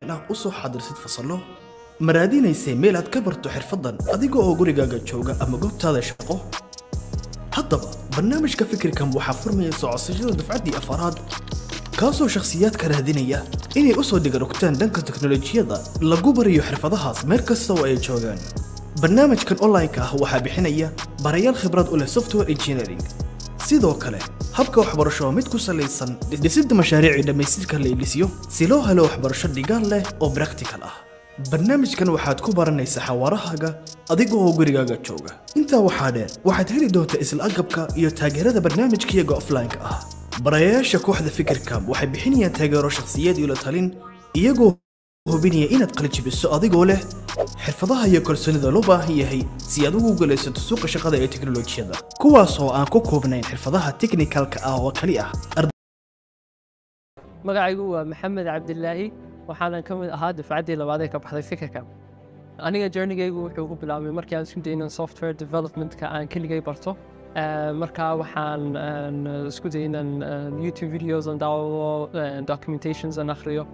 أنا أصو حاضر ست فصله مرادين يسميل هتكبرتو حرفضاً أديكو أو غوريغا جوغا أما قوبت هذا شقو هضبا برنامج كفكر كم وحفر من يسوع سجل دفعتي أفراد كاسو شخصيات كرهدينية إني أصو ديغروكتان دنك التكنولوجيا ذا لقو بريو حرفضها مركز سوا أي جوغان برنامج كان أونلاين كهو حابحينية بريال خبرات أولى سوفتوير انجينيرينج sidoo kale habka waxbarasho mid ku salaysan dhisidda mashaariic dhamaystiran la ilisiyo si loo helo waxbarasho dhigaan leh oo practical ah barnaamijkan waxaad ku baranaysaa xawaarahaaga adigoo gurigaaga jooga inta waxaa dheer waxaad heli doontaa isla agabka iyo taageerada barnaamijkaaga offline ah barayaasha kooxda Fikrcamp waxay bixinayaan taageero shakhsiyeed iyo la talin iyagoo hubinaya inaad qalajibiso adigoo leh xirfadaha iyo kalsoonida loo baahan yahay si aad ugu guulaysato suuqa shaqada ee tiknoolajiyada kuwaas oo aan ku koobnayn xirfadaha technicalka ah oo kali ah magacaygu waa maxamed cabdilaahi waxaan ka mid ahaa dafcadii labaad ee ka baxday Fikrcamp aniga journey-gaygu wuxuu ku bilaabmay markii aan isku dayay software development-ka aan keligay barto markaa waxaan isku dayay YouTube videos aan daawado documentations aan akhriyo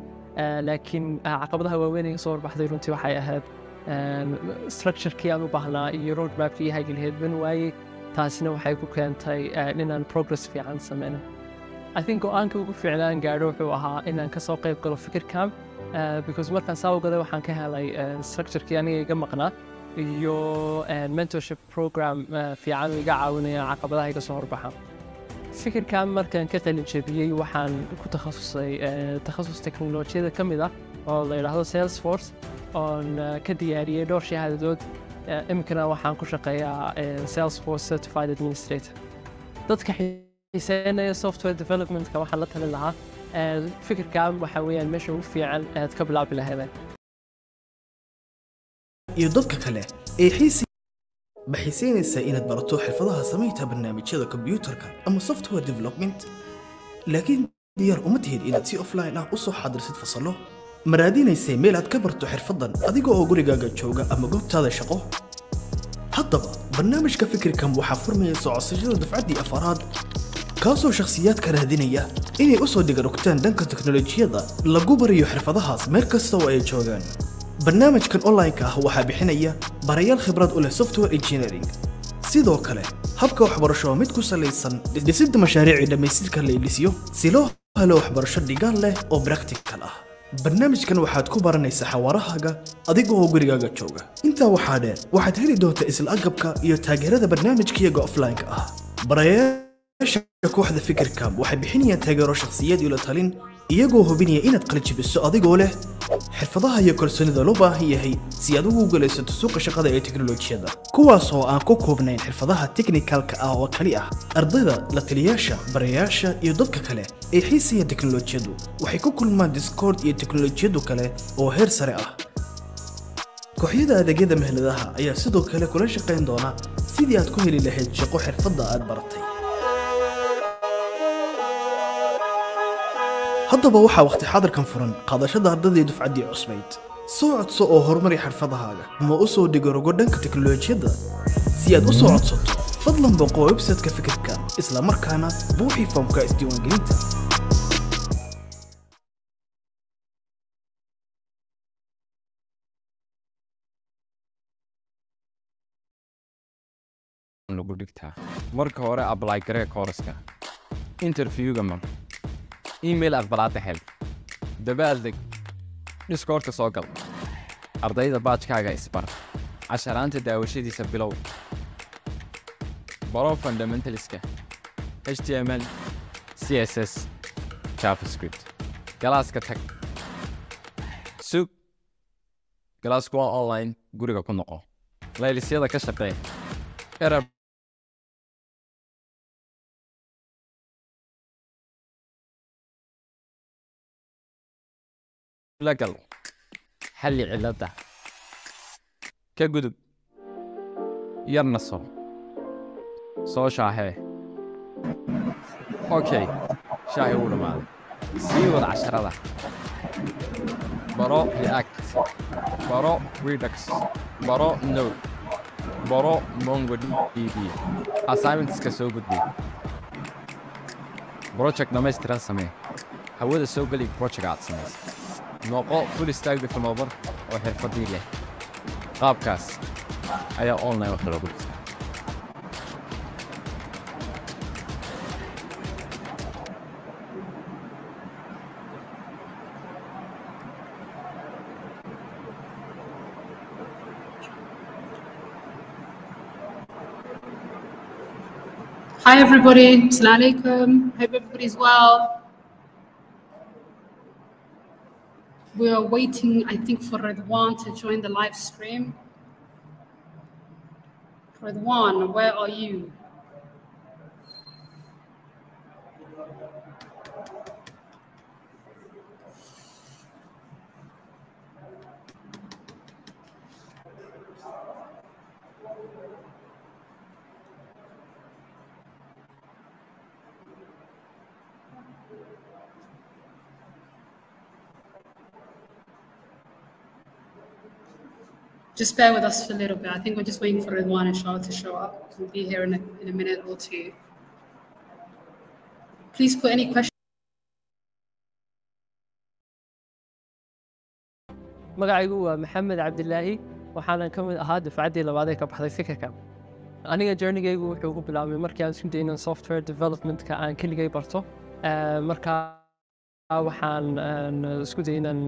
laakiin caqabadaha waaweyn ee soo baxday runtii waxay ahayd structure-kii aan u baahnaa iyo roadmap-kii haygaleed ban waayey taasina waxay ku keentay inaan progress fiican sameyno I think go'aanka ugu fiicnaan gaadho wuxuu ahaa inaan ka soo qayb galo Fikrcamp because markaan soo gaday waxaan ka helay structure-kii aniga iga maqnaa iyo mentorship program fiican oo iga caawinaya caqabadaha iga soo horbaxa Fikrcamp markaan ka qalin jabiyay waxaan ku takhasus teknoolojiyada ka mid ah oo la yiraahdo Salesforce on ka diyaariyay dhowr shahaadadood imkana waxaan ku shaqeeyaa Salesforce certified administrator dadka xiiseynaya software development-ka waxaan la talin lahaa Fikrcamp waxa weeyaan meesha ugu fiican aad ka bilaabi lahayd iyo dadka kale ee بحيثينيسا إنad barato xirfadaha samaynta barnaamijyada kombiyuutarka ama software development laakiin diyaar uma tihid inaad si offline ah u soo xaadirsid fasalo maraadinaysa meel aad ka barto xirfadan adigoo oo gurigaaga jooga ama goobtaada shaqo haddaba barnaamijka Fikrcamp waxa furmaya codsashada dafcadii afaraad kaasoo shakhsiyaad ka raadinaya inay u soo dhigarogtaan dhanka teknoolajiyada lagu bariyo xirfadahaas meel kasta oo ay joogaan barnaamijkan online ah waxa bixinaya barayaal khibrad u leh software engineering sidoo kale habka waxbarasho mid ku salaysan dhisidda mashaariic dhamaystiran la ilisiyo si loo helo waxbarasho dhigaan leh oo practical ah barnaamijkan waxaad ku baranaysaa xawaarahaaga adigoo gurigaaga jooga inta waxaa dheer waxaad heli doontaa isla agabka iyo taageerada barnaamijkaaga offline ah barayaasha kooxda Fikrcamp waxay bixinayaan taageero shakhsiyeed iyo la talin iyagoo hubinaya inaad qalajibiso adigoo leh xirfadaha iyo kalsoonida loo baahan yahay si aad ugu guulaysato suuqa shaqada ee tiknoolajiyada kuwaas oo aan ku koobnayn xirfadaha technicalka ah oo kali ah ardayda la taliyaasha barayaasha iyo dadka kale ee xiiseeya tiknoolajiyadu waxay ku kulmaan Discord iyo tiknoolajiyadu kale oo heer sare ah kooxyada adeegyada meheladaha ayaa sidoo kale kula shaqeyn doona sidii aad ku heli lahayd shaqo xirfadda aad baratay haddaba waxaa waqti xadarkan furan qaadashada ardayda dufcadii cusbayd soo codso oo horumari xirfadahaaga ma u soo dhigo dhanka teknoolajiyada si aad u soo codsato fadlan booqo website-ka Fikrcamp isla markaana buuxi foomka isdiiwaangelinta lagu dhigtaa marka hore apply garee course-ka interview-ga email aqbalaad hel dabaaldeg Discord-ka soo gal ardayda baajkaaga isbar casharaanta daawashadiisa bilow baro fundamentals-ka HTML CSS JavaScript galaaska tag sug galaasku waa online guriga ku noqo laylisyada ka shaqee error لقل حلي علته كقدب يرنصر صو شاهي اوكي شاهي اولو معي سيور 10 برو رياكت برو ريدكس برو نود برو مونجو دي بي اسايمنتس كسو قدبي بروجكت نمستران سميه هودا سو قلي بروجكت عاد سميه noqo full stack developer oo xirfadii leh qaabkaas ayaa online wax loogu dhisaa Hi everybody, Assalamu alaikum. Hope everybody's well. We are waiting, I think, for Redwan to join the live stream. Redwan, where are you? Just bear with us for a little bit. I think we're just waiting for Ridwan and Charlotte to show up. We'll be here in a minute or two. Please put any questions. magacaygu waa maxamed cabdilaahi waxaanan ka mid ahaa dafcaddii labaad ee ka baxday Fikrcamp. Aniga journey-gaygu wuxuu ku bilaabmay markii aan isku dayay inaan software development-ka aan keligay barto. Markaa waxaan isku dayay inaan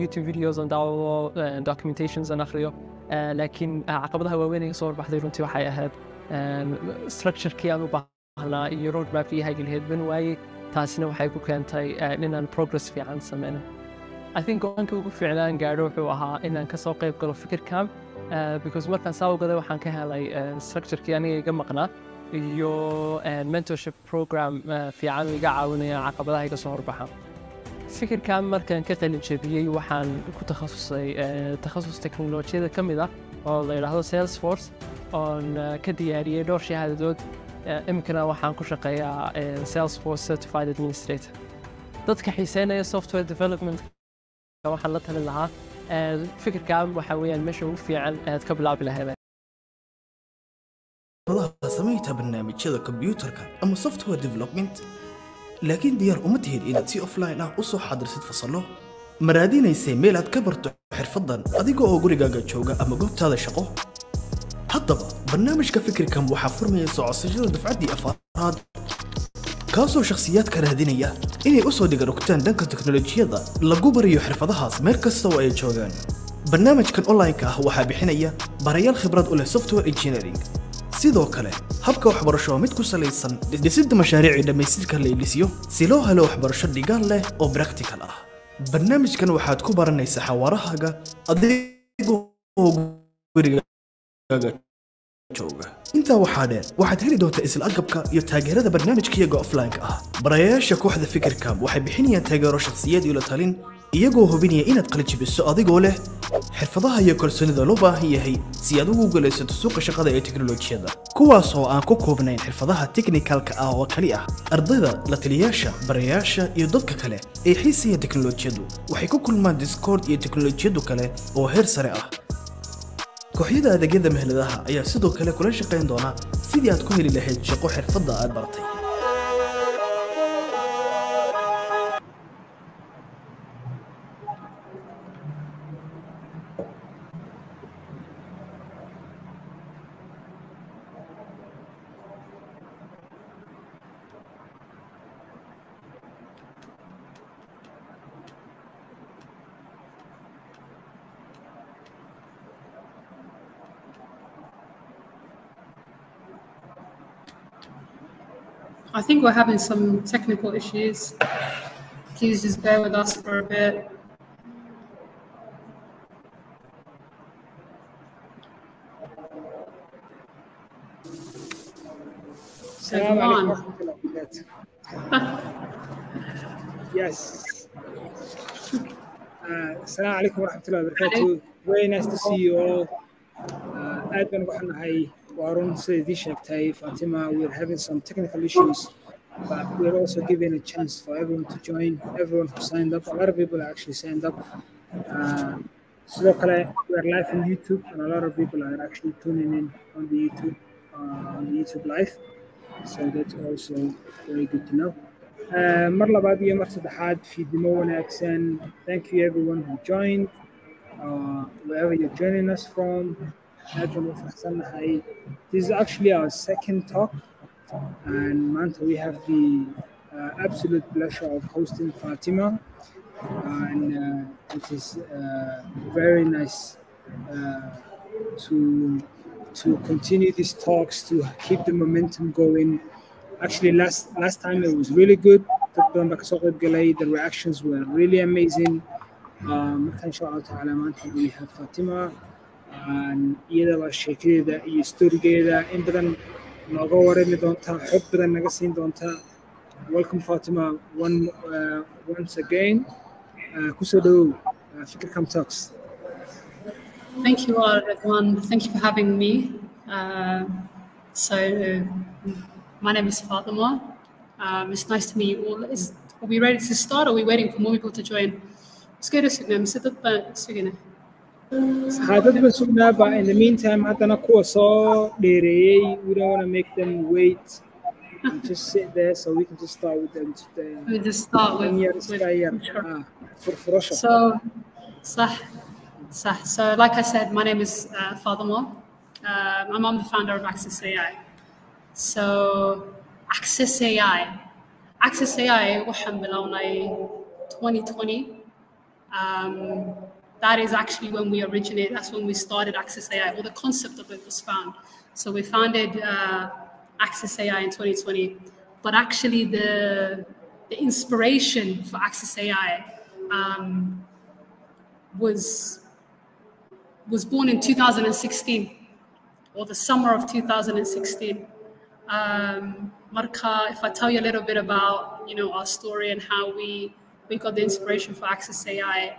YouTube videos aan daawado, documentations aan akhriyo. Laakiin caqabadaha waaweyn ee soo horbaxday runtii waxay ahayd structure-kii aan u baahnaa iyo roadmap-kii hay'adlahayd ban waayey. Taasina waxay ku keentay inaan progress fiican sameyno. I think go'aankii ugu fiicnaan gaadho wuxuu ahaa inaan ka soo qayb galo Fikrcamp because markaan saa u galay waxaan ka helay structure-kii aniga iga maqnaa iyo mentorship program fiican oo iga caawinaya caqabadaha iga soo horbaxa. Fikrcamp markaan ka qalin jabiyey waxaan ku takhasusay takhasus teknolojiyada ka mid ah oo la yidhaahdo Salesforce oon ka diyaariyey dhowr shahaadadood. Iminkana waxaan ku shaqeeyaa Salesforce Certified Administrator. Dadka xiiseynaya software development waxaan la talin lahaa Fikrcamp waxa weeyaan meesha ugu fiican aad ka bilaabi lahayd. samaynta barnaamijyada kombiyuutarka ama software development laakiin diyaar uma tihid inaad si offline ah u soo xadirsid fasallo ma raadinaysay meel aad ka barto xirfaddan adiga oo gurigaaga jooga ama goobtaada shaqo haddaba barnaamijka Fikrcamp waxaa furmaya socodsashada dafcaddii afraad kaasoo shakhsiyaadka raadinaya inay u soo dhigarogtaan dhanka teknolojiyada lagu barayo xirfadahaas meel kasta oo ay joogaan barnaamijkan online-ka ah waxaa bixinaya barayaal khibrad u leh software engineering sidoo kale habka waxbarasho mid ku salaysan dhisidda mashaariic dhammaystirka la ilisiyo si loo helo waxbarasho dhigaan leh oo practical ah barnaamijkan waxaad ku baranaysaa xawaarahaaga adigoo gurigaaga jooga intaa waxaa dheer waxaad heli doontaa isla agabka iyo taageerada barnaamijkayga offline-ka ah barayaasha kooxda Fikrcamp waxay bixinayaan taageero shakhsiyaad iyo la talin iyagoo hubinaya inaad qalajibiso adigoo leh xirfadaha iyo kalsoonida loo baahan yahay si aad ugu guulaysato suuqa shaqada ee teknolojiyada kuwaas oo aan ku koobnayn xirfadaha technical-ka ah oo kali ah ardayda la taliyayaasha barayaasha iyo dadka kale ee xiiseeya teknolojiyadu waxay ku kulmaan Discord iyo teknolojiyadu kale oo heer sare ah kooxyada adeegyada meheladaha ayaa sidoo kale kula shaqayn doona sidii aad ku heli lahayd shaqo xirfadda aad baratay I think we're having some technical issues. Please just bear with us for a bit. Assalamu alaikum warahmatullahi wabarakatuh. Yes. Assalamu alaikum warahmatullahi wabarakatuh. Very nice to see you all. Aad baan ugu xanahay Warun sidii sheegtay Fatima, we're having some technical issues, but we're also giving a chance for everyone to join, everyone who signed up. A lot of people actually signed up. So we're live on YouTube, and a lot of people are actually tuning in on the YouTube live. So that's also very good to know. mar labaad iyo mar saddexaad fiidnimo wanaagsan. Thank you everyone who joined, wherever you're joining us from. Aad baan u faraxsanahay. This is actually our second talk, and maanta we have the absolute pleasure of hosting Fatima, and it is very nice to continue these talks, to keep the momentum going. Actually, last time it was really good. The reactions were really amazing. Inshallah ta'ala, we have Fatima, and iyadaba sheekadeeda iyo storygeeda in badan nooga warami doonta, xog badan naga siin doonta. Welcome Fatima once again. Kusoo dhawow Fikrcamp Talks. Thank you all, everyone. Thank you for having me. My name is Fatima. It's nice to meet you all. Are we ready to start, or are we waiting for more people to join? Let's go to Sugnam. Hadad ba sugnaa, but in the meantime, haddana kuwa soo dheereeyey, we don't want to make them wait. Just sit there so we can just start with them today. We just start with So, like I said, my name is Fatima. I'm the founder of Access AI. So, Access AI, waxaan bilownay 2020. That is actually when we originated. That's when we started Access AI, or the concept of it was found. So we founded Access AI in 2020. But actually, the inspiration for Access AI was born in 2016, or the summer of 2016. Marka, if I tell you a little bit about, our story and how we got the inspiration for Access AI.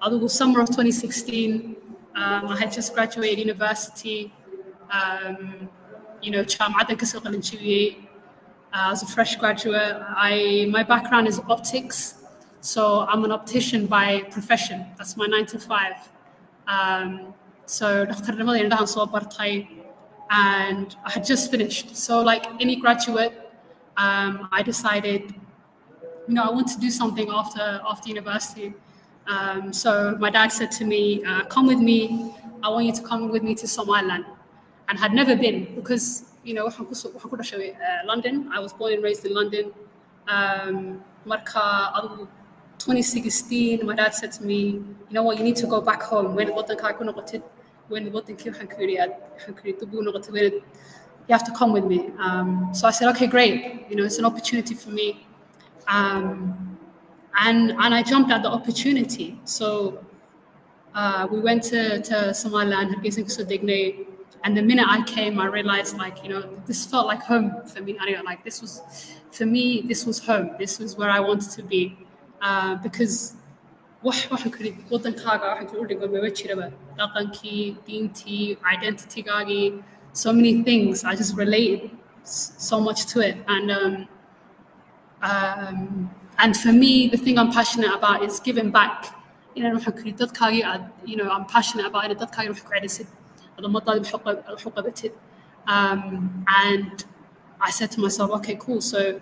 The summer of 2016, I had just graduated university. As a fresh graduate, my background is optics, so I'm an optician by profession. That's my 9 to 5. And I had just finished. So like any graduate, I decided, I want to do something after university. So my dad said to me, come with me. I want you to come with me to Somaliland. And had never been, because, London. I was born and raised in London. 2016, my dad said to me, you know what, you need to go back home. You have to come with me. So I said, okay, great. It's an opportunity for me. And I jumped at the opportunity. So we went to Somaliland, Hargeisa, and the minute I came, I realized, this felt like home for me. This was home. This was where I wanted to be. Because identity, so many things. I just related so much to it. And for me, the thing I'm passionate about is giving back. I'm passionate about it. And I said to myself, okay, cool. So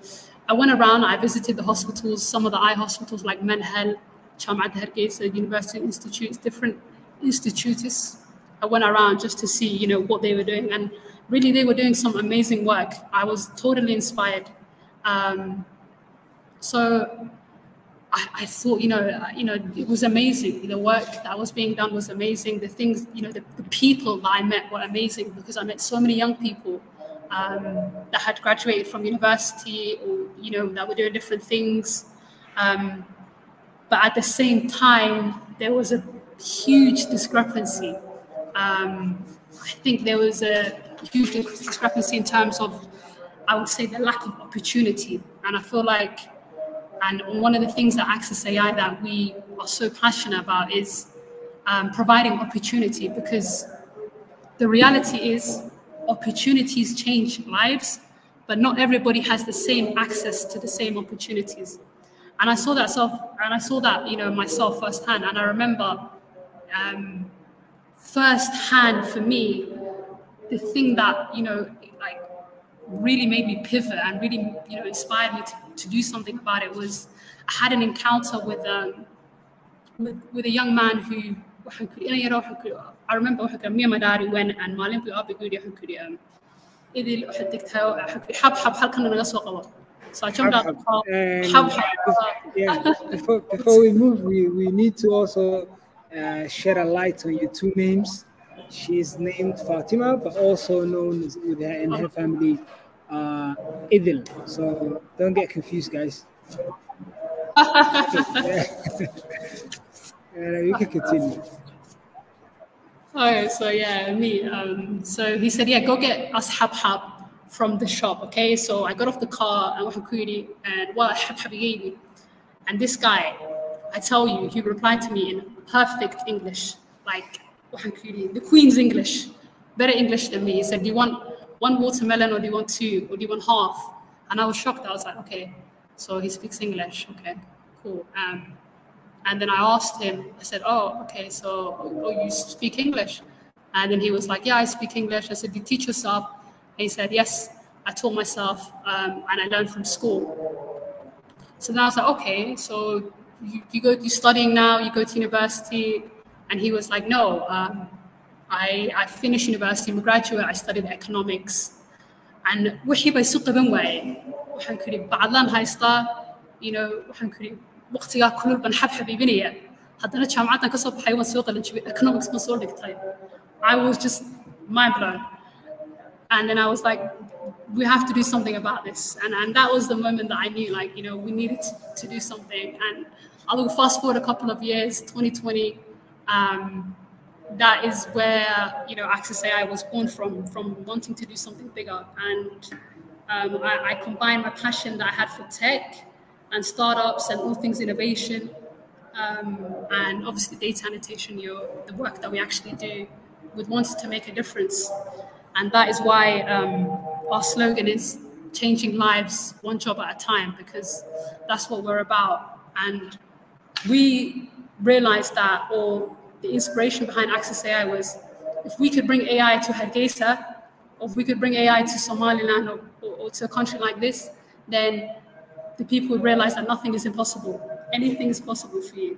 I went around, I visited the hospitals, some of the eye hospitals like Menhel, Chamad Hargeisa, University Institutes, different institutes. I went around just to see, what they were doing. And really, they were doing some amazing work. I was totally inspired. So I thought, it was amazing. The work that was being done was amazing. The things, the people that I met were amazing, because I met so many young people that had graduated from university, or, that were doing different things. But at the same time, there was a huge discrepancy. I think there was a huge discrepancy in terms of, I would say, the lack of opportunity. And I feel like, and one of the things that Access AI that we are so passionate about is providing opportunity, because the reality is opportunities change lives, but not everybody has the same access to the same opportunities. And I saw that myself firsthand. And I remember firsthand for me, the thing that, really made me pivot and really, inspired me to do something about it was I had an encounter with a young man who I remember me and my dad went and maalin buu aabay guri wuxuu kuri idil waxa digtaa xab halkan naga soo qabo. So I jumped out the car. Before we move, we need to also shed a light on your two names. She's named Fatima, but also known in her family Idil. So don't get confused, guys. You can continue. Okay, so yeah, me. So he said, yeah, go get us hab from the shop, okay? So I got off the car and this guy, I tell you, he replied to me in perfect English, like the Queen's English, better English than me. He said, do you want one watermelon or do you want two or do you want half? And I was shocked. I was like, okay, so he speaks English. Okay, cool. And then I asked him, I said, oh, okay, so you speak English? And then he was like, yeah, I speak English. I said, do you teach yourself? And he said, yes, I taught myself and I learned from school. So then I was like, okay, so you're studying now, you go to university? And he was like, no, I finished university, I'm a graduate, I studied economics. And wixii bay isu qaban waayeen. Waxaan ku yidhi bacdlaan haystaa, waxaan ku yidhi waqtigaa kulul baan xabxabiibinaya. Haddana jaamacaddan ka soo baxay waan soo qalin jibay, economics baan soo dhigtay. I was just mind blown. And then I was like, we have to do something about this. And that was the moment that I knew, like, we needed to do something. And I'll fast forward a couple of years, 2020, that is where, Access AI was born from wanting to do something bigger. And I combined my passion that I had for tech and startups and all things innovation, and obviously data annotation, the work that we actually do, with wanting to make a difference. And that is why our slogan is changing lives one job at a time, because that's what we're about. And we realized that, or the inspiration behind Access AI was, if we could bring AI to Hargeisa, or if we could bring AI to Somaliland or to a country like this, then the people would realize that nothing is impossible. Anything is possible for you.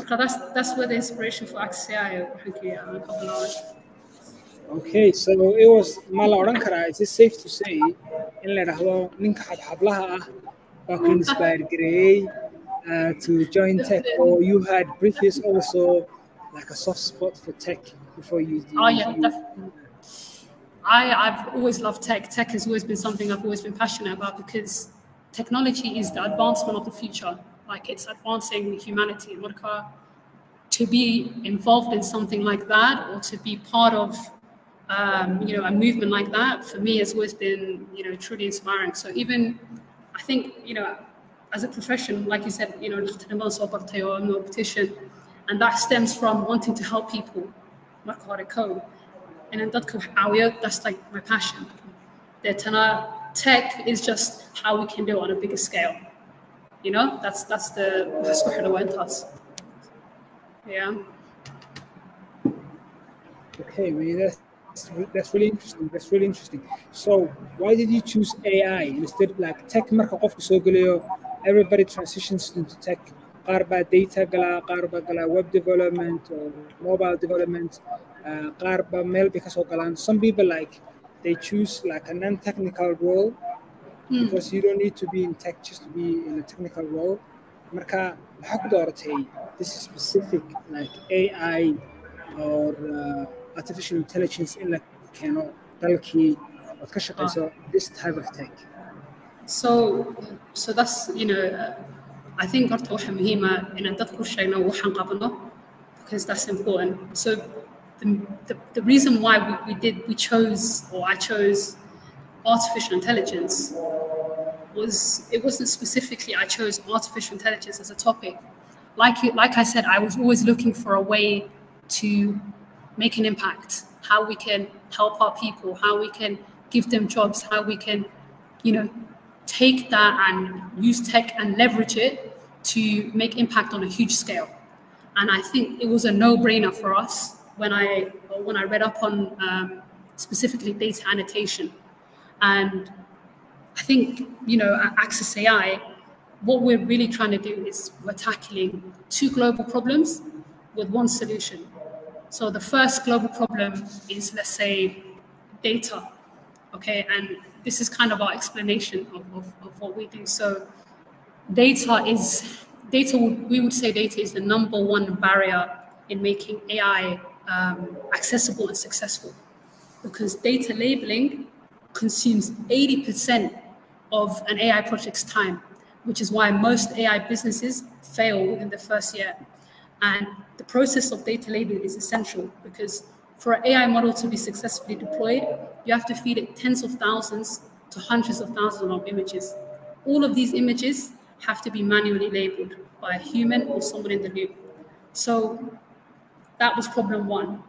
That's where the inspiration for Access AI came. Okay, so it was Malaran Kara. Is it safe to say in Lerahlo Ninka Hablaha back inspired Grey to join tech, or you had previous also like a soft spot for tech before you? Oh yeah, definitely. I've always loved tech. Tech has always been something I've always been passionate about, because technology is the advancement of the future. Like, it's advancing humanity. To be involved in something like that, or to be part of a movement like that, for me has always been, truly inspiring. So even, I think, as a profession, like you said, I'm a competition, and that stems from wanting to help people. And that's like my passion. Tech is just how we can do it on a bigger scale. That's what I went us. Yeah. Okay, that's really interesting. That's really interesting. So why did you choose AI instead? Like tech marka qofka soo galayo, everybody transitions into tech. Qaar baa data gala, qaar baa gala web development or mobile development, qaar baa meel bay ka soo galaan. Some people they choose like a non-technical role because you don't need to be in tech just to be in a technical role. Marka maxaa ku dooratay this specific like AI or artificial intelligence in dalkii ood ka shaqeyso this type of tech? So that's, I think horta waxa muhiim ah inaan dadku sheegno waxaan qabano, because that's important. So the reason why I chose artificial intelligence it wasn't specifically I chose artificial intelligence as a topic. Like I said, I was always looking for a way to make an impact, how we can help our people, how we can give them jobs, how we can, take that and use tech and leverage it to make impact on a huge scale. And I think it was a no-brainer for us when I read up on specifically data annotation, And I think, you know, at Access AI, what we're really trying to do is we're tackling two global problems with one solution. So the first global problem is, let's say, data, okay? And this is kind of our explanation of what we do. So we would say data is the #1 barrier in making AI accessible and successful, because data labeling consumes 80% of an AI project's time, which is why most AI businesses fail within the first year. And the process of data labeling is essential, because for an AI model to be successfully deployed, you have to feed it tens of thousands to hundreds of thousands of images. All of these images have to be manually labeled by a human or someone in the loop. So that was problem one.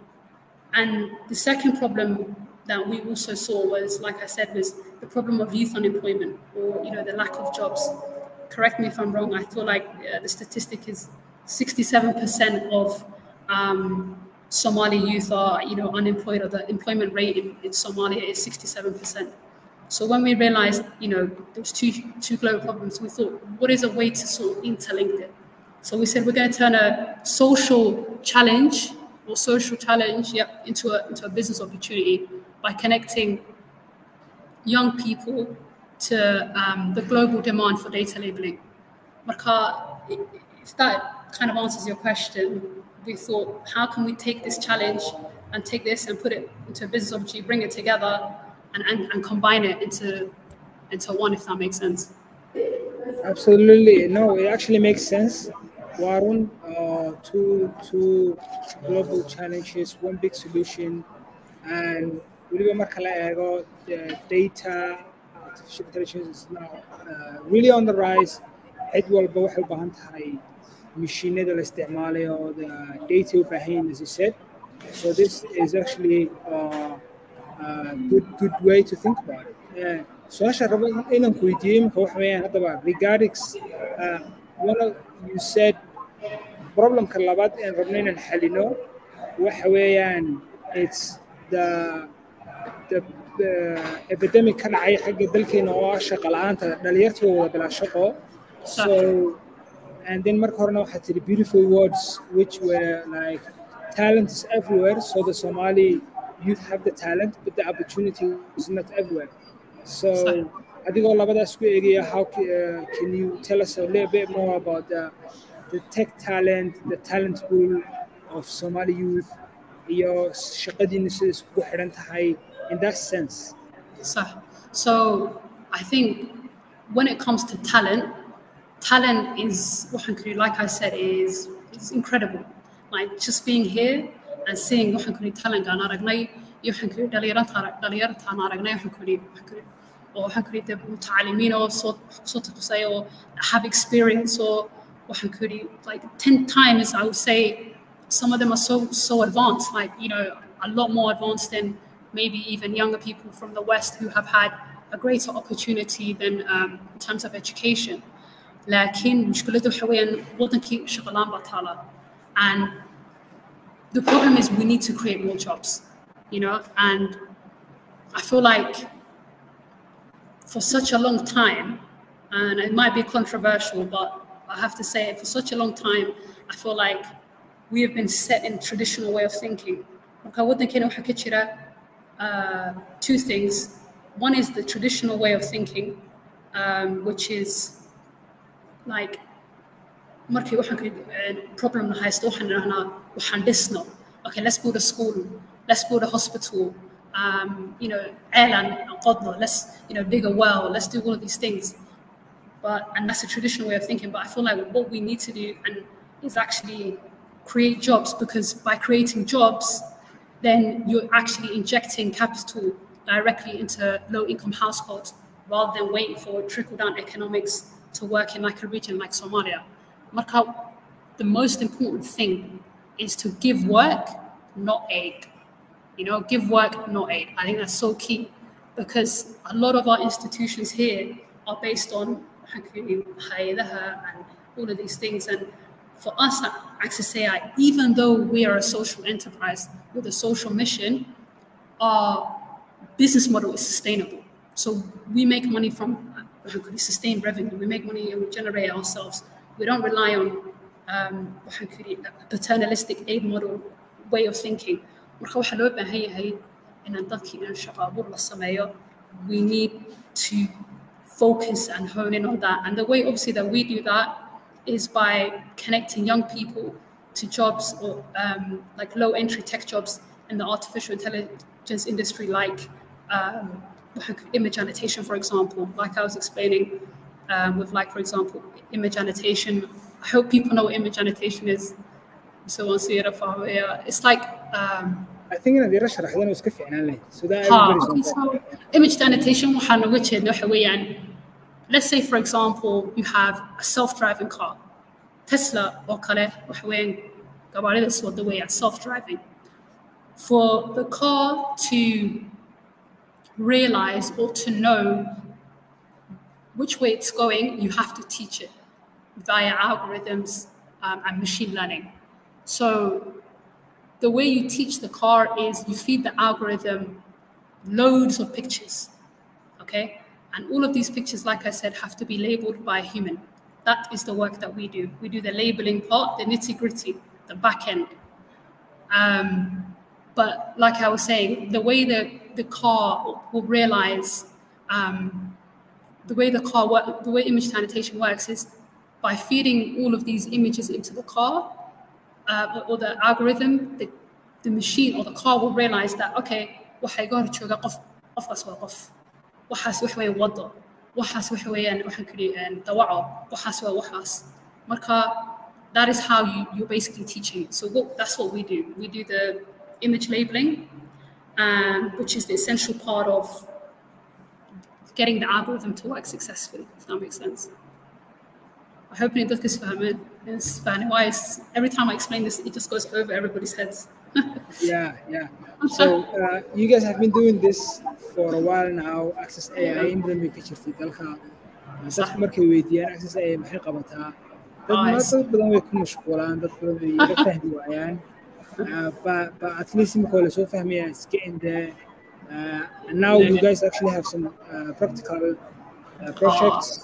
And the second problem that we also saw was, like I said, was the problem of youth unemployment, or, you know, the lack of jobs. Correct me if I'm wrong. I feel like the statistic is 67% of Somali youth are, you know, unemployed, or the employment rate in Somalia is 67%. So when we realized, you know, there was two global problems, we thought, what is a way to sort of interlink it? So we said, we're going to turn a social challenge into a business opportunity by connecting young people to the global demand for data labeling. Marka, if that kind of answers your question, we thought, how can we take this challenge and take this and put it into a business opportunity, bring it together and combine it into one, if that makes sense. Absolutely. No, it actually makes sense. Warren, two global challenges, one big solution, and weliba marka la eego, data, artificial intelligence is now really on the rise. Cid walba waxay u baahan tahay mashiinada la isticmaalayo, the data u baahan yihiin, as you said. So this is actually a good way to think about it. Su'aasha rabo inaan ku weydiiyo imika waxa weeyaan haddaba regarding you said problemka labaad ee rabno inaan xalino waxa weeyaan it's the epidemic ka dhacay xagga dalkeena oo ah shaqo la'aanta dhalinyarta wada bilaa shaqo. So and then marka horena waxaa tiri beautiful words which were like talent is everywhere, so the Somali youth have the talent but the opportunity is not everywhere. So adigoo labadaas ku eegaya, how can you tell us a little bit more about the tech talent, the talent pool of Somali youth, iyo shaqadiina sida isku xiran tahay in that sense? So I think when it comes to talent is, like I said, is incredible. Like just being here and seeing talent aan aragnay iyo dhalinyartaan aragnay oo mutacalimiin oo soo taqasay oo have experience, or like 10 times I would say some of them are so advanced, like, you know, a lot more advanced than maybe even younger people from the West who have had a greater opportunity than in terms of education. لكن مشكلته حوالي وطنكي شغلان بطالة, and the problem is we need to create more jobs, you know. And I feel like for such a long time, and it might be controversial, but I have to say it, for such a long time, I feel like we have been set in traditional way of thinking. Two things. One is the traditional way of thinking, which is like, problem okay, let's build a school, let's build a hospital, you know, let's, you know, dig a well, let's do all of these things. And that's a traditional way of thinking. But I feel like what we need to do is actually create jobs, because by creating jobs, then you're actually injecting capital directly into low-income households, rather than waiting for trickle-down economics to work in like a region like Somalia. The most important thing is to give work, not aid. You know, give work, not aid. I think that's so key, because a lot of our institutions here are based on and all of these things. And for us at Access AI, even though we are a social enterprise with a social mission, our business model is sustainable. So we make money from sustained revenue. We make money and we generate it ourselves. We don't rely on a paternalistic aid model way of thinking. Marka waxa loo baahan yahay inaan dadkii inaan shaqo abuur la sameeyo. We need to focus and hone in on that. And the way obviously that we do that is by connecting young people to jobs or like low entry tech jobs in the artificial intelligence industry, like image annotation, for example, like I was explaining with, like, for example, image annotation. I hope people know what image annotation is. So it's like I think in the Russia raxdan iska fiicnaan so that so image annotation waxaan uga jeednaa waxa weeyaan, let's say for example you have a self-driving car. Tesla or kale waxa weeyaan gawaarida wada weeyaan self-driving. For the car to realize or to know which way it's going, you have to teach it via algorithms and machine learning. So the way you teach the car is you feed the algorithm loads of pictures, okay? And all of these pictures, like I said, have to be labeled by a human. That is the work that we do. We do the labeling part, the nitty-gritty, the back end. But like I was saying, the way that the car will realize, the way image annotation works is by feeding all of these images into the car, or the algorithm, the machine or the car will realize that, okay, waxay goor jooga qofkaas waa qof, waxaas wax weyn wado, waxaas wax weeyaan waxaan kuli dawaco, waxaas waa waxaas. Marka that is how you're basically teaching it. So that's what we do. We do the image labeling, which is the essential part of getting the algorithm to work successfully, if that makes sense. I hope you this is funny. Why every time I explain this, it just goes over everybody's heads. Yeah. So you guys have been doing this for a while now. Access AI in the picture في dalka. Dadku markay weydiyaan Access AI maxay qabataa. Dad badan way ku mashquulaan, dad badan way ka fahmi waayaan. But at least imika la soo fahmaya iska in there. And now you guys actually have some practical projects.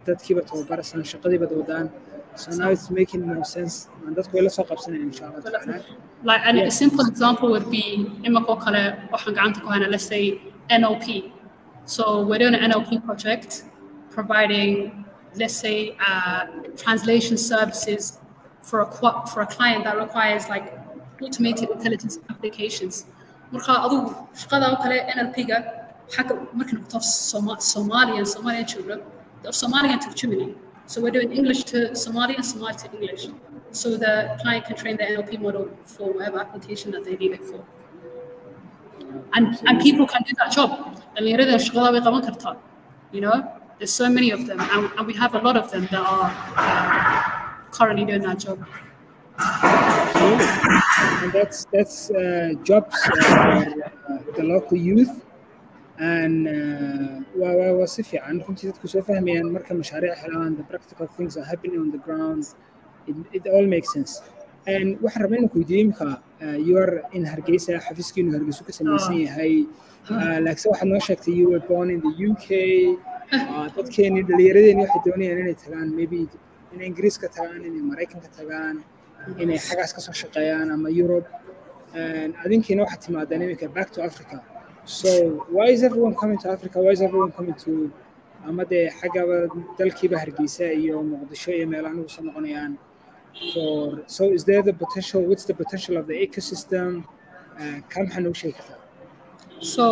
dadkiiba tababarsan shaqadiiba wadaan, so now it's making more sense and dadku way la soo qabsanayaan insha Allah ta'ala. Like a simple example would be imako kale waxaan gacanta ku haynaa, let's say NLP. So we're doing an NLP project providing, let's say, translation services for a client that requires like automated intelligence applications. Marka adu shaqada kale NLP-ga حق ممكن نحطها في Somali children of Somali to Germany. So we're doing English to Somali and Somali to English. So the client can train the NLP model for whatever application that they need it for. And people can do that job. You know, there's so many of them, and we have a lot of them that are currently doing that job. And that's jobs for the local youth. And waa si fiican runtii dadku soo fahmayaan marka mashaariic helaan, the practical things are happening on the ground. It all makes sense. And waxaan rabaa inaan ku weydiiyo imika you are in Hargeisa, xafiiskiinu Hargeysa ka samaysan yahay, laakiin waxaad noo sheegtay you were born in the UK. dadkeeni dhallinyaradeenii waxay doonayaan inay tagaan maybe inay Ingiriiska tagaan, inay Maraykanka tagaan, inay xagaas ka soo shaqeeyaan ama Europe. adinkiina waxaad timaadaan imika back to Africa. So why is everyone coming to Africa? Why is everyone coming to amade xagaba dalkiiba Hargeysa iyo Muqdisho iyo meelahan ugu soo noqonayaan? So is there the potential? What's the potential of the ecosystem? Kam xanu sheekata? So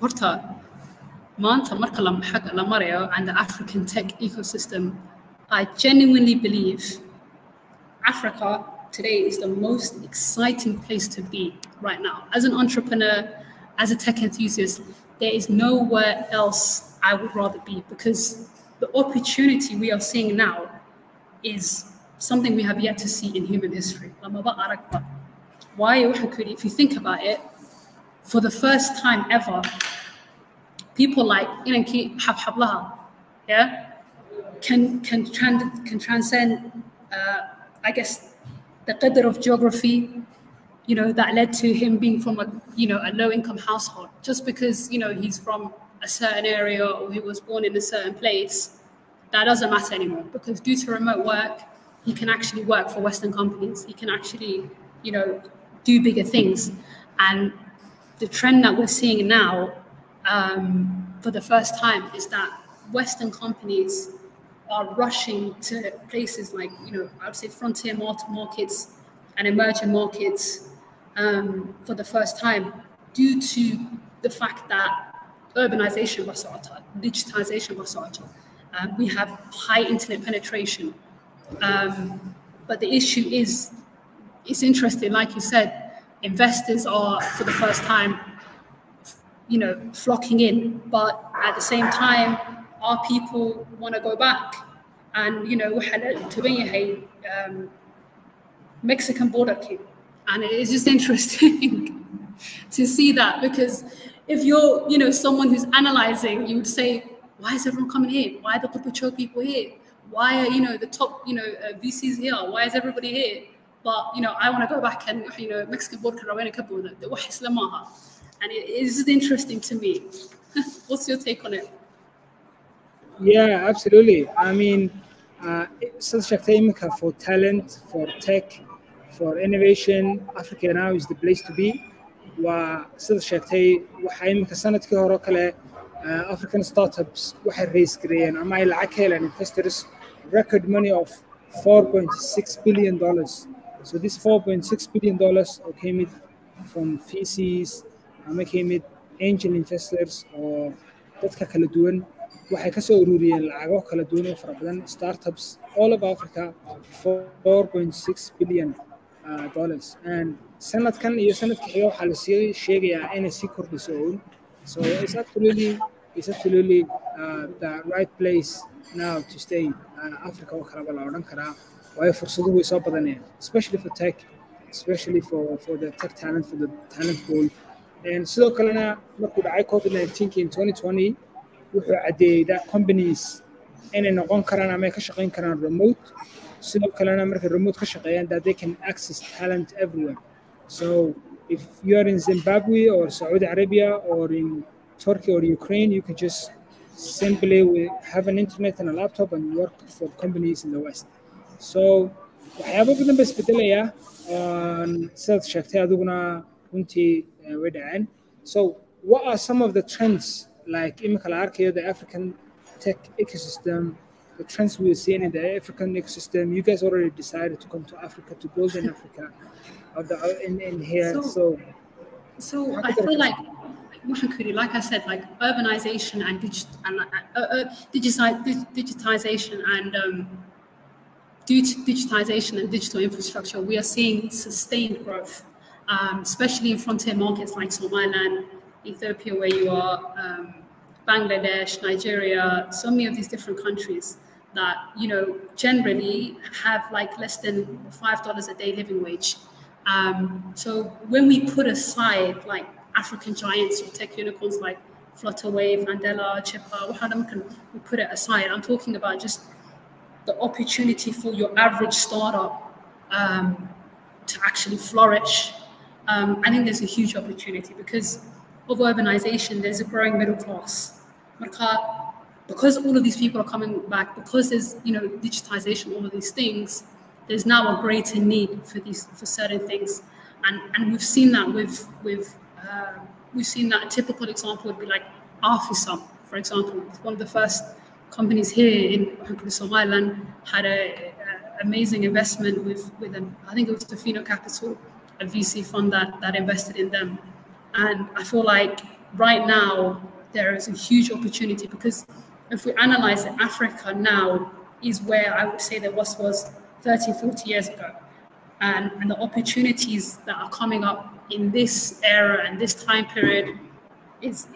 horta maanta marka la marayo and the African tech ecosystem, I genuinely believe Africa today is the most exciting place to be right now. As an entrepreneur, as a tech enthusiast, there is nowhere else I would rather be, because the opportunity we are seeing now is something we have yet to see in human history. Why? If you think about it, for the first time ever, people like Inanki Hablaha, can transcend, I guess, the qadr of geography, that led to him being from a low-income household. Just because he's from a certain area or he was born in a certain place, that doesn't matter anymore, because due to remote work, he can actually work for Western companies. He can actually do bigger things. And the trend that we're seeing now, for the first time, is that Western companies are rushing to places like, I would say frontier markets and emerging markets for the first time, due to the fact that urbanization basata, digitization basata, we have high internet penetration. But the issue is, it's interesting, like you said, investors are, for the first time, flocking in, but at the same time, our people want to go back. And, Mexican border came. And it is just interesting to see that, because if you're, someone who's analyzing, you would say, why is everyone coming here? Why are the Pupucho people here? Why are, the top, VCs here? Why is everybody here? But, I want to go back and, Mexican border, and it is just interesting to me. What's your take on it? Yeah, absolutely. I mean, such a thing for talent, for tech, for innovation, Africa now is the place to be. وسيد sheegtay waxa iminka sanadkii hore kale African startups waxay raise gareeyeen ama ay lacag ka heleen investors record money of $4.6 billion. So this $4.6 billion came from VCs, ama came angel investors or dadka kala duwan. waxay ka soo ururiyeen lacago kala duwan oo fara badan startups all over Africa, $4.6 billion. And sanadkan iyo sanadkii xiga waxaa la sii sheegayaa inay sii kordhiso. So it's absolutely the right place now to stay. Africa oo kaleba la odhan karaa, waayo fursaduhu way soo badanayaan, especially for tech, especially for the tech talent, for the talent pool. And sidoo kalena markuu dhacay COVID-19 in 2020, wuxuu caddeeyey that companies inay noqon karaan ama ay ka shaqayn karaan remote. sidoo kalena markay remote ka shaqeeyaan that they can access talent everywhere. So if you are in Zimbabwe or Saudi Arabia or in Turkey or Ukraine, you can just simply have an internet and a laptop and work for companies in the West. So waxyaabo badan ba isbedelaya sidaad sheegtay adiguna runtii way dhaceen. So what are some of the trends, like imika la arkayo the African tech ecosystem, the trends we're seeing in the African ecosystem? You guys already decided to come to Africa, to build in Africa, in here. So I feel like I said, like urbanization and digitization, and due to digitization and digital infrastructure, we are seeing sustained growth, especially in frontier markets like Somaliland, Ethiopia, where you are, Bangladesh, Nigeria, so many of these different countries that, generally have like less than $5 a day living wage. So when we put aside like African giants or tech unicorns like Flutterwave, Mandela, Chipper, we put it aside. I'm talking about just the opportunity for your average startup to actually flourish. I think there's a huge opportunity because of urbanization. There's a growing middle class. Because all of these people are coming back, because there's digitization, all of these things, there's now a greater need for certain things, and we've seen that we've seen that a typical example would be like Hargeisa, for example. One of the first companies here in Somaliland had an amazing investment with I think it was Fatima Capital, a VC fund that invested in them. And I feel like right now there is a huge opportunity, because if we analyze it, Africa now is where I would say there was 30, 40 years ago. And the opportunities that are coming up in this era and this time period is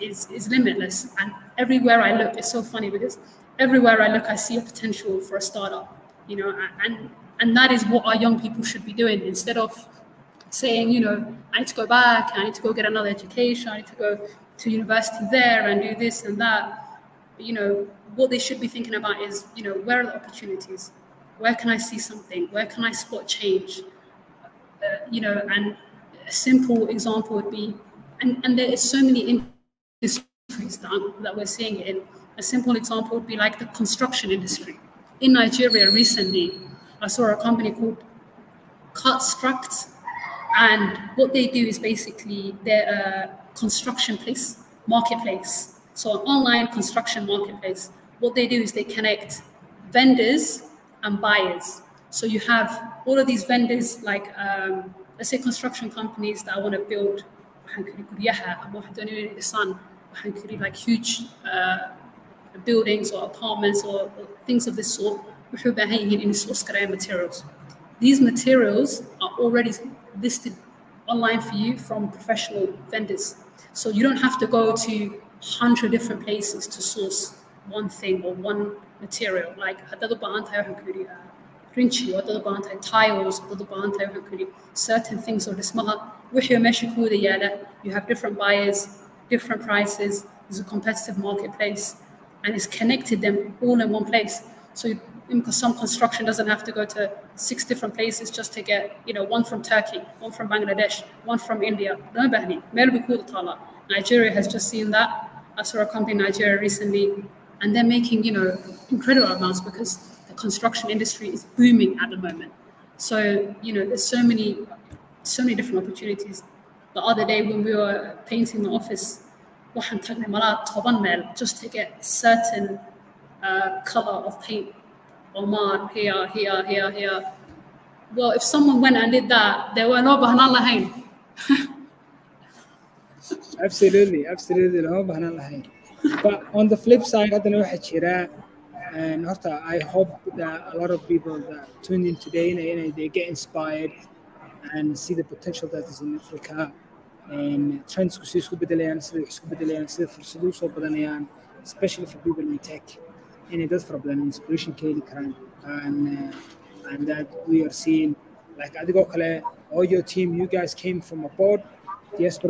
limitless. And everywhere I look, it's so funny because everywhere I look, I see a potential for a startup, and that is what our young people should be doing, instead of saying, I need to go back, I need to go get another education, I need to go to university there and do this and that. What they should be thinking about is, where are the opportunities? Where can I see something? Where can I spot change? And a simple example would be, and there is so many industries that we're seeing it in. A simple example would be like the construction industry. In Nigeria recently, I saw a company called Construct, and what they do is basically they're a construction marketplace. So an online construction marketplace. What they do is they connect vendors and buyers. So you have all of these vendors, like let's say construction companies that want to build like huge buildings or apartments or things of this sort. Materials. These materials are already listed online for you from professional vendors. So you don't have to go to 100 different places to source one thing or one material. Like tiles, certain things or you have different buyers, different prices, there's a competitive marketplace, and it's connected them all in one place. So because some construction doesn't have to go to 6 different places just to get, one from Turkey, one from Bangladesh, one from India. Nigeria has just seen that. I saw a company in Nigeria recently, and they're making, incredible amounts because the construction industry is booming at the moment. So, there's so many different opportunities. The other day when we were painting the office, just to get certain color of paint. Oman, here. Well, if someone went and did that, there were no Bahana Lahain. Absolutely. No Bahana Lahain. But on the flip side, I don't know Hachira, and I hope that a lot of people that tuned in today, they get inspired and see the potential that is in Africa. And trends especially for people in tech. And that's problem inspiration and that we are seeing like all your team, you guys came from abroad. Yes, I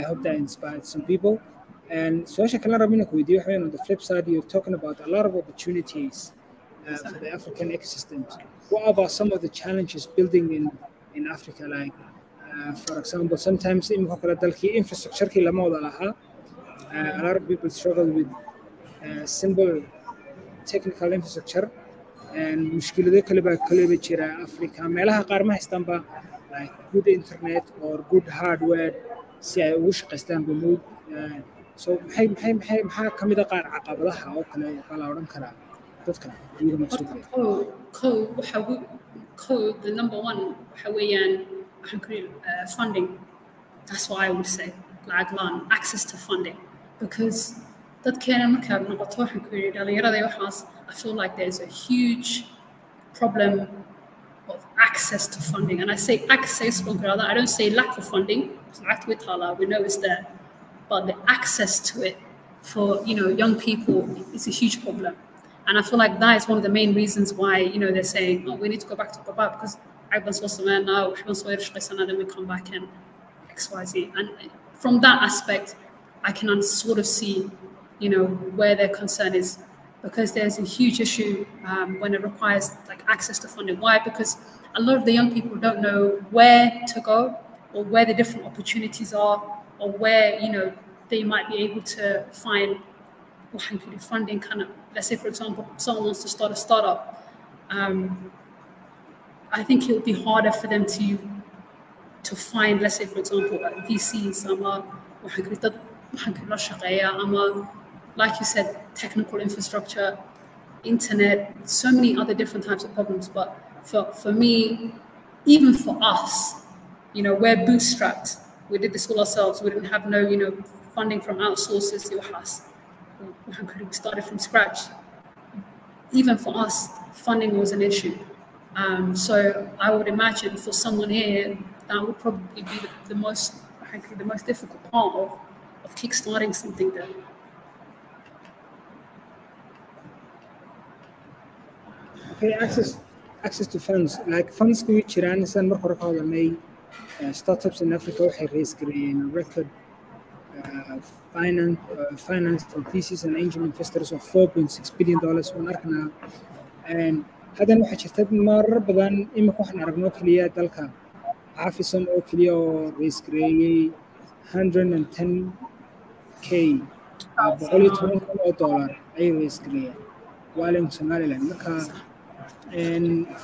hope that inspired some people. And so on the flip side, you're talking about a lot of opportunities for the African ecosystems. What about some of the challenges building in Africa? Like, for example, sometimes infrastructure a lot of people struggle with simple technical infrastructure and مشكلة كلها بتشيرها أفريقيا مالها قارمة استنبا like good internet or good hardware سي وش قستان بمود so محي كم إذا قار عقبلها أو كلا أورن كلا تذكر يقول مقصود code the number one حويان funding. That's what I would say. Like access to funding, because I feel like there's a huge problem of access to funding. And I say access, I don't say lack of funding, we know it's there, but the access to it for young people is a huge problem. And I feel like that is one of the main reasons why they're saying, we need to go back to Baba, because now then we come back and XYZ. And from that aspect, I can sort of see where their concern is, because there's a huge issue when it requires like access to funding. Why? Because a lot of the young people don't know where to go or where the different opportunities are, or where they might be able to find funding. Kind of, let's say for example, someone wants to start a startup. I think it would be harder for them to find, let's say for example, VCs, like you said, technical infrastructure, internet, so many other different types of problems. But for me, even for us, we're bootstrapped. We did this all ourselves. We didn't have no, funding from outsources to us. We started from scratch. Even for us, funding was an issue. So I would imagine for someone here, that would probably be the most difficult part of kickstarting something there. Okay, access to funds. Like funds we jiraan san mar hore ka hadalnay startups in Africa waxay raise gareeyeen record finance from VCs and angel investors of $4.6 billion waan arkaynaa. And haddana waxaa jirta marar badan imika waxaan aragnoo keliya dalka Afisam oo keliya oo raise gareeyey 110k $110,000 ayay raise gareeyeen waalan Somaliland marka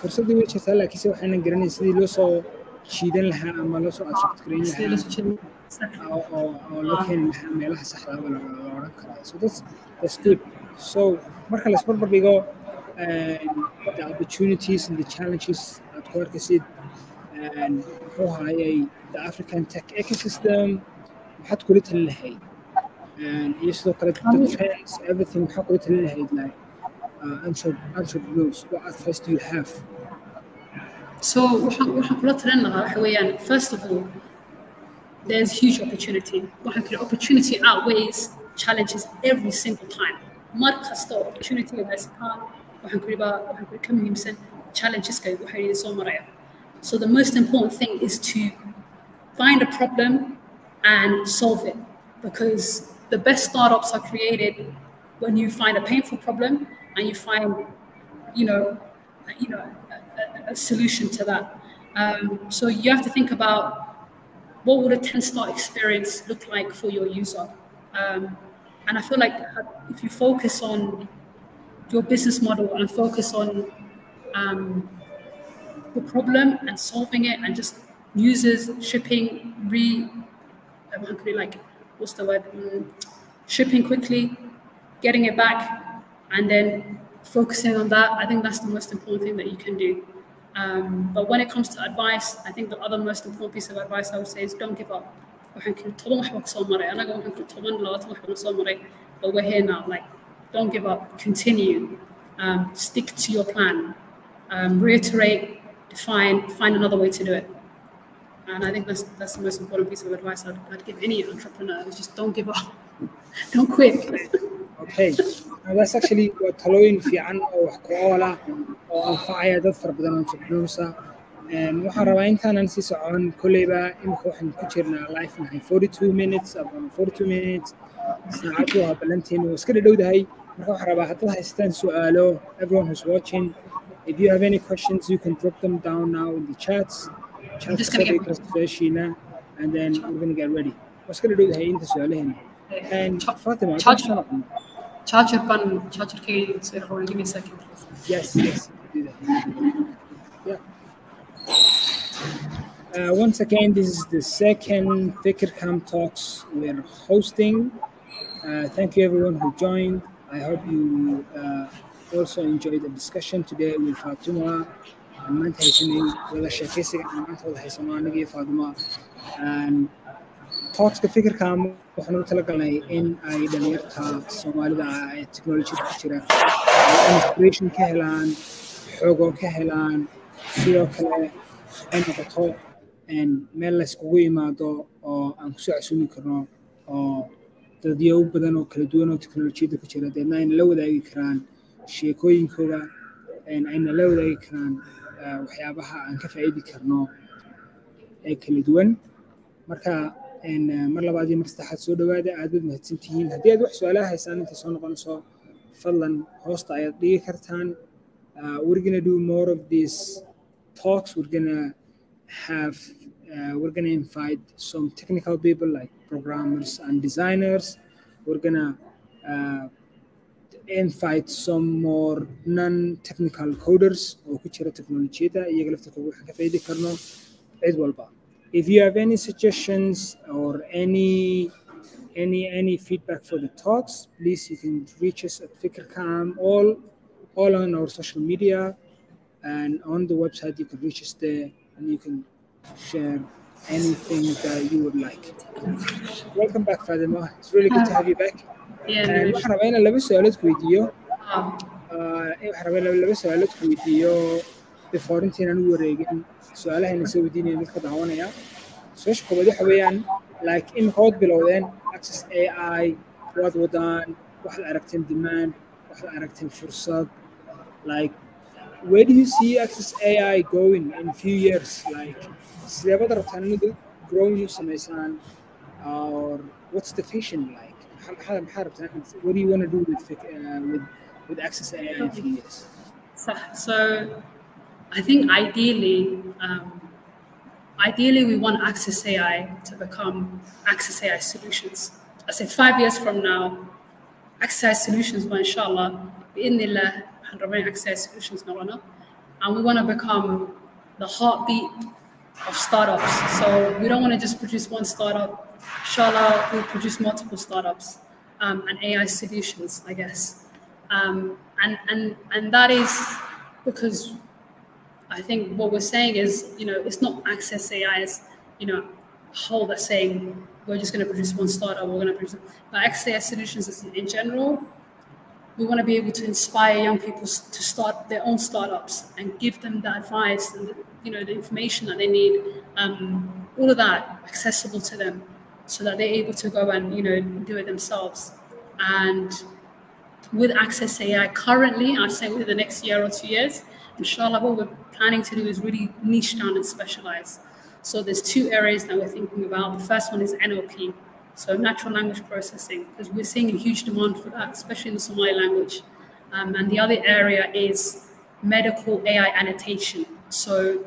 fursadii way jirtaa laakiinse waxaynan garanayn sidii loo soo jiidan lahaa ama loo soo attract gareyn lahaa oo loo keeni lahaa meelaha saxda ah la odhan karaa so that's good so marka la isbarbar dhigo the opportunities and the challenges aad ku arkaysid muxuu hayay the African tech ecosystem maxaad kula talin lahayd iyo sidoo kale the trends everything maxaad kula talin lahayd like entrepreneurs what advice do you have so waxaan kula talin lahaa waxa weeyaan first of all there's huge opportunity waxaan kale opportunity outweighs challenges every single time mar kasta oo opportunity haystaan waxaan ku ka muhiimsan challengeska waxay soo maraya so the most important thing is to find a problem and solve it because the best startups are created when you find a painful problem and you find a solution to that so you have to think about what would a 10-star experience look like for your user and I feel like if you focus on your business model and focus on the problem and solving it and just users shipping what's the word shipping quickly getting it back and then focusing on that I think that's the most important thing that you can do but when it comes to advice I think the other most important piece of advice I would say is don't give up but we're here now like don't give up continue stick to your plan reiterate define find another way to do it and I think that's the most important piece of advice I'd give any entrepreneur is just don't give up don't quit okay that's actually what talooyin fiican oo wax ku oola oo anfacaya dad fara badan oo entrepreneurs waxaan rabaa intaanan sii socon kolleyba imika waxaan ku jirnaa live nahay 42 minutes saacadu waa balantiin oo iska dhowdahay marka waxaan rabaa haddaad haystaan su'aalo everyone who's watching if you have any questions you can drop them down now in the chats and then we're going to get ready waa iska dhowdahay inta su'aalaheena and Fatima charger key so give me a second yes do that yeah once again this is the second Fikrcamp talks we're hosting thank you everyone who joined I hope you also enjoyed the discussion today with Fatima and maanta haysanay wada sheekaysiga maanta wada haysanaa anigii Fatima and talkska Fikrcamp waxaan u talagalnay in ay dhalinyarta Soomaalida ee technology ku jira inspiration ka helaan xogo ka helaan sidoo kale ay noqoto meel la iskugu yimaado oo aan ku soo casuumi karno oo dadyo badan oo kala duwan oo technology-da ku jira deedna ayna la wadaagi karaan sheekooyinkooda ayna la wadaagi karaan waxyaabaha aan ka faa'iidi karno ee kala duwan marka mar labaad iyo mar saddexaad soo dhawaada aad baad mahadsantihiin haddii aad wax su'aalaha haysaan inta soo noqonayso fadlan hoosta ayaad dhigi kartaan we're gonna do more of these talks we're gonna invite some technical people like programmers and designers we're gonna invite some more non-technical coders oo ku jira technology-da iyaga laftirkooda waxaan ka faa'iidi karno cid walba if you have any suggestions or any feedback for the talks please you can reach us at Fikrcamp all on our social media and on the website you can reach us there and you can share anything that you would like welcome back Fatima it's really good to have you back waxaan rabaa inaan laba su'aalood ku weydiiyo before intaynaan u wareegin su'aalahayna soo weydiinaya mid ka daawanaya su-aasha koowaad waxa weeyaan like imika waad bilowdeen access AI waad wadaan waxaad aragteen demand waxaad aragteen fursad like where do you see access AI going in a few years like sideebad rabtaan inaad growing you samaysaan or what's the vision like what do you want to do with access AI in a few years so I think ideally ideally we want Access AI to become Access AI Solutions. I say 5 years from now, Access AI Solutions, inshallah, bi'idhnillah, Access AI Solutions, and we want to become the heartbeat of startups. So we don't want to just produce one startup. Inshallah, we'll produce multiple startups and AI solutions, I guess. And that is because I think what we're saying is, it's not Access AI as, whole that's saying we're just going to produce one startup, we're going to produce, but Access AI solutions is in general. We want to be able to inspire young people to start their own startups and give them the advice and the information that they need, all of that accessible to them, so that they're able to go and do it themselves. And with Access AI currently, I'd say within the next year or 2 years, inshallah, what we're planning to do is really niche down and specialize. So there's 2 areas that we're thinking about. The first one is NLP. So natural language processing, because we're seeing a huge demand for that, especially in the Somali language. And the other area is medical AI annotation. So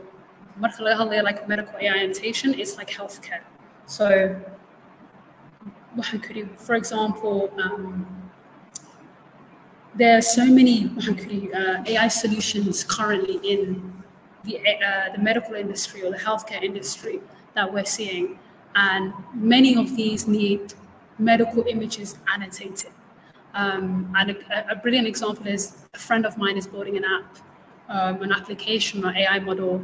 like medical AI annotation is like healthcare. So for example, there are so many AI solutions currently in the medical industry or the healthcare industry that we're seeing. And many of these need medical images annotated. And a brilliant example is a friend of mine is building an app, an application or AI model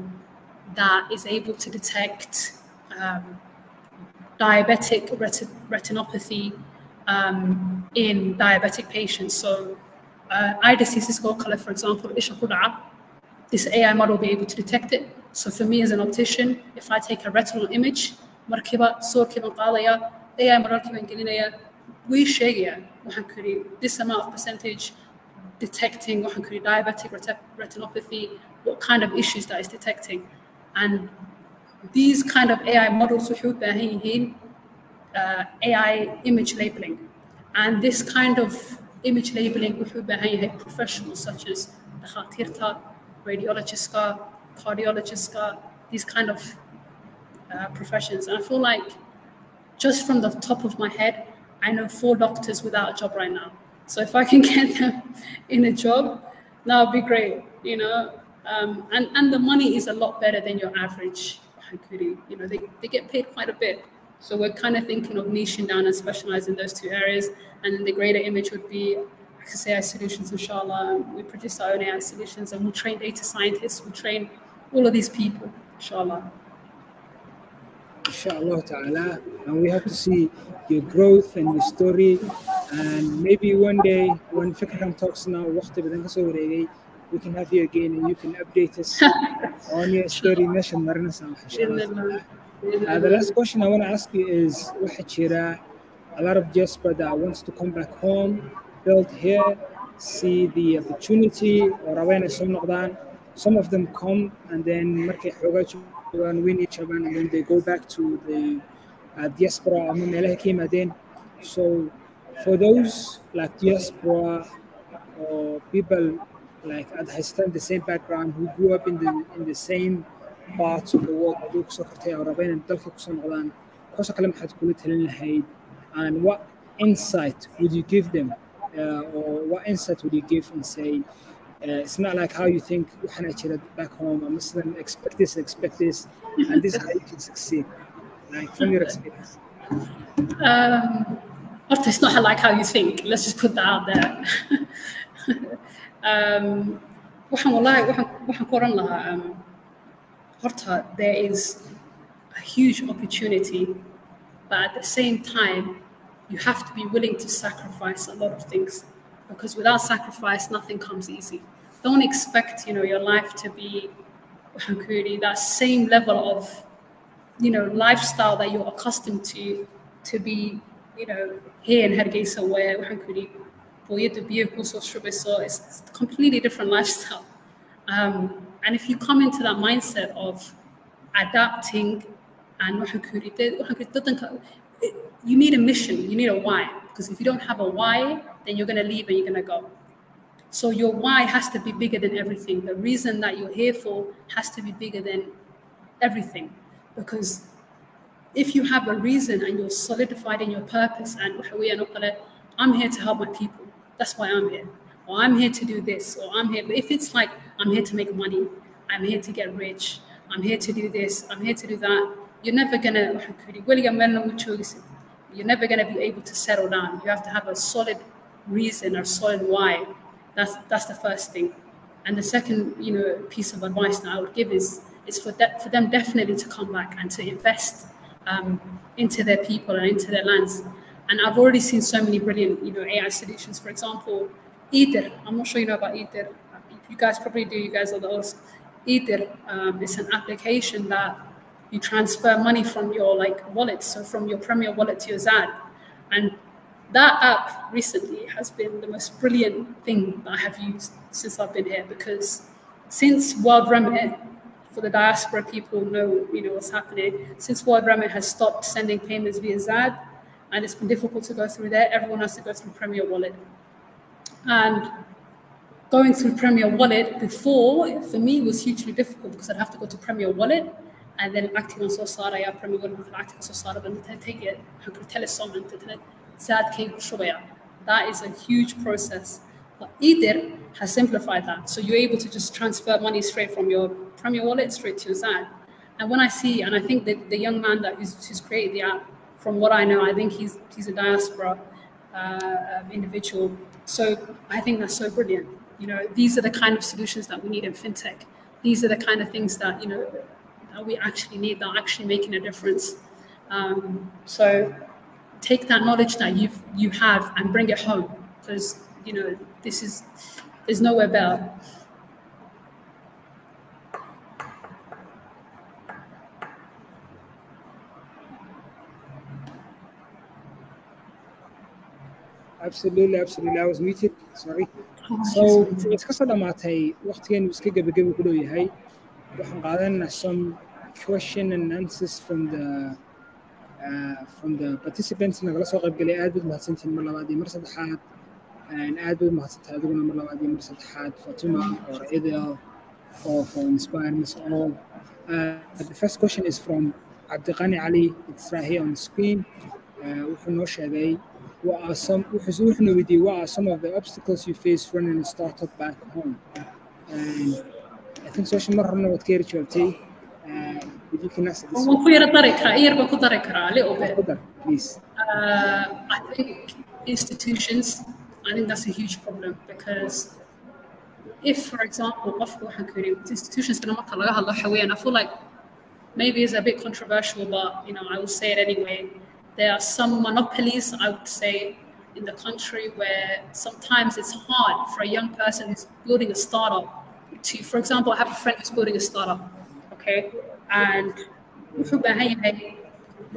that is able to detect diabetic retinopathy in diabetic patients. So eye diseases go color, for example, this AI model will be able to detect it. So for me as an optician, if I take a retinal image, AI model we share this amount of percentage detecting diabetic retinopathy, what kind of issues that is detecting. And these kind of AI models AI image labeling. And this kind of image labeling professionals such as the radiologists, cardiologists, these kind of professions. And I feel like just from the top of my head, I know 4 doctors without a job right now. So if I can get them in a job, that would be great, and the money is a lot better than your average. They get paid quite a bit. So we're kind of thinking of niching down and specializing in those 2 areas. And then the greater image would be Access AI solutions, inshallah. We produce our own AI solutions and we train data scientists, we train all of these people, inshallah. Inshallah ta'ala. And we have to see your growth and your story. And maybe one day when Fikrcamp talks now, we can have you again and you can update us on your story. The last question I want to ask you is, a lot of diaspora that wants to come back home, build here, see the opportunity, or awareness. Some of them come and then we need and then they go back to the diaspora. So for those like diaspora or people like the same background who grew up in the same parts of the world, and what insight would you give them, or what insight would you give and say, it's not like how you think back home, I'm Muslim, expect this, and this is how you can succeed, like from your experience. It's not like how you think, let's just put that out there. There is a huge opportunity, but at the same time, you have to be willing to sacrifice a lot of things, because without sacrifice, nothing comes easy. Don't expect, your life to be that same level of, lifestyle that you're accustomed to be, here in Hargeisa, where it's a completely different lifestyle. And if you come into that mindset of adapting and you need a mission, you need a why. Because if you don't have a why, then you're going to leave and you're going to go. So your why has to be bigger than everything. The reason that you're here for has to be bigger than everything. because if you have a reason and you're solidified in your purpose and I'm here to help my people, that's why I'm here, or I'm here to do this, or I'm here. But if it's like I'm here to make money, I'm here to get rich, I'm here to do this, I'm here to do that, you're never gonna be able to settle down. You have to have a solid reason or solid why. That's the first thing. And the second, piece of advice that I would give is for them definitely to come back and to invest into their people and into their lands. And I've already seen so many brilliant, AI solutions. For example, Ether. I'm not sure you know about Ether. You guys probably do. You guys are the host. Ether is an application that you transfer money from your wallet, so from your Premier wallet to your ZAD. And that app recently has been the most brilliant thing that I have used since I've been here, because since World Remit, for the diaspora people know what's happening, since World Remit has stopped sending payments via ZAD, and it's been difficult to go through there, everyone has to go through Premier Wallet. And going through Premier Wallet before, for me, was hugely difficult because I'd have to go to Premier Wallet and then acting on Sosara, Premier Wallet, acting on Sosara, then take it, telesummon, ZAD cable showaya. That is a huge process. But Ether has simplified that. So you're able to just transfer money straight from your Premier Wallet straight to your ZAD. And when I see, and I think that the young man who's created the app, from what I know, I think he's a diaspora individual. So I think that's so brilliant. These are the kind of solutions that we need in fintech. These are the kind of things that that we actually need, that are actually making a difference. So take that knowledge that you have and bring it home, because there's nowhere better. Absolutely. I was muted. Sorry. So it's ka soo dhamaatay waqtigeenu iska gabagabo ku dhow yahay. Waxaan qaadanaa some question and answers from the participants nagala soo qayb galay. Aad baad mahadsantihiin mar labaad iyo mar saddexaad. Aad baad mahadsantahay adiguna mar labaad iyo mar saddexaad, Fatima or Idil, for inspiring us all. The first question is from Abdiqani Ali. It's right here on the screen. Wuxuu noo sheegay, what are some of the obstacles you face running a startup back home? And I think social marna what care joogtay. If you can answer this one. A little bit. Please. I think institutions, I think that's a huge problem, because if, for example, institutions, I feel like maybe it's a bit controversial, but I will say it anyway. There are some monopolies, I would say, in the country where sometimes it's hard for a young person who's building a startup to, for example, I have a friend who's building a startup, okay? And the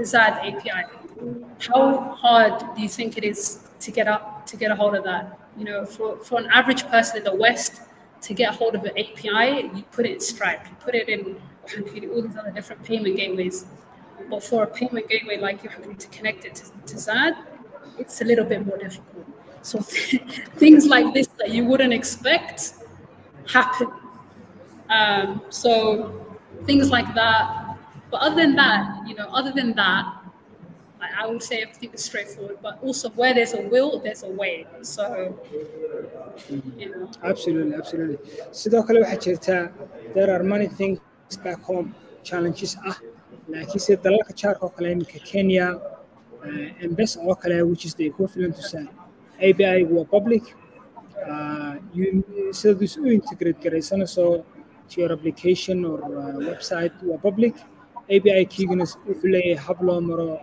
ZAD API. How hard do you think it is to get a hold of that? For an average person in the West to get a hold of an API, you put it in Stripe, you put it in all these other different payment gateways. But for a payment gateway like you have to connect it to ZAD, it's a little bit more difficult. So things like this that you wouldn't expect happen. So things like that. But other than that, I would say everything is straightforward. But also, where there's a will, there's a way. So, Absolutely. Sidoo kale waxaa jirta, there are many things back home, challenges like you said, dalalka jaarka oo kale iminka Kenya, M-Pesa oo kale, which is the equivalent to say API waa public. Sida u integrate garaysanayso to your application or website waa public. API kiiguna wuxuu leeyahay hab loo maro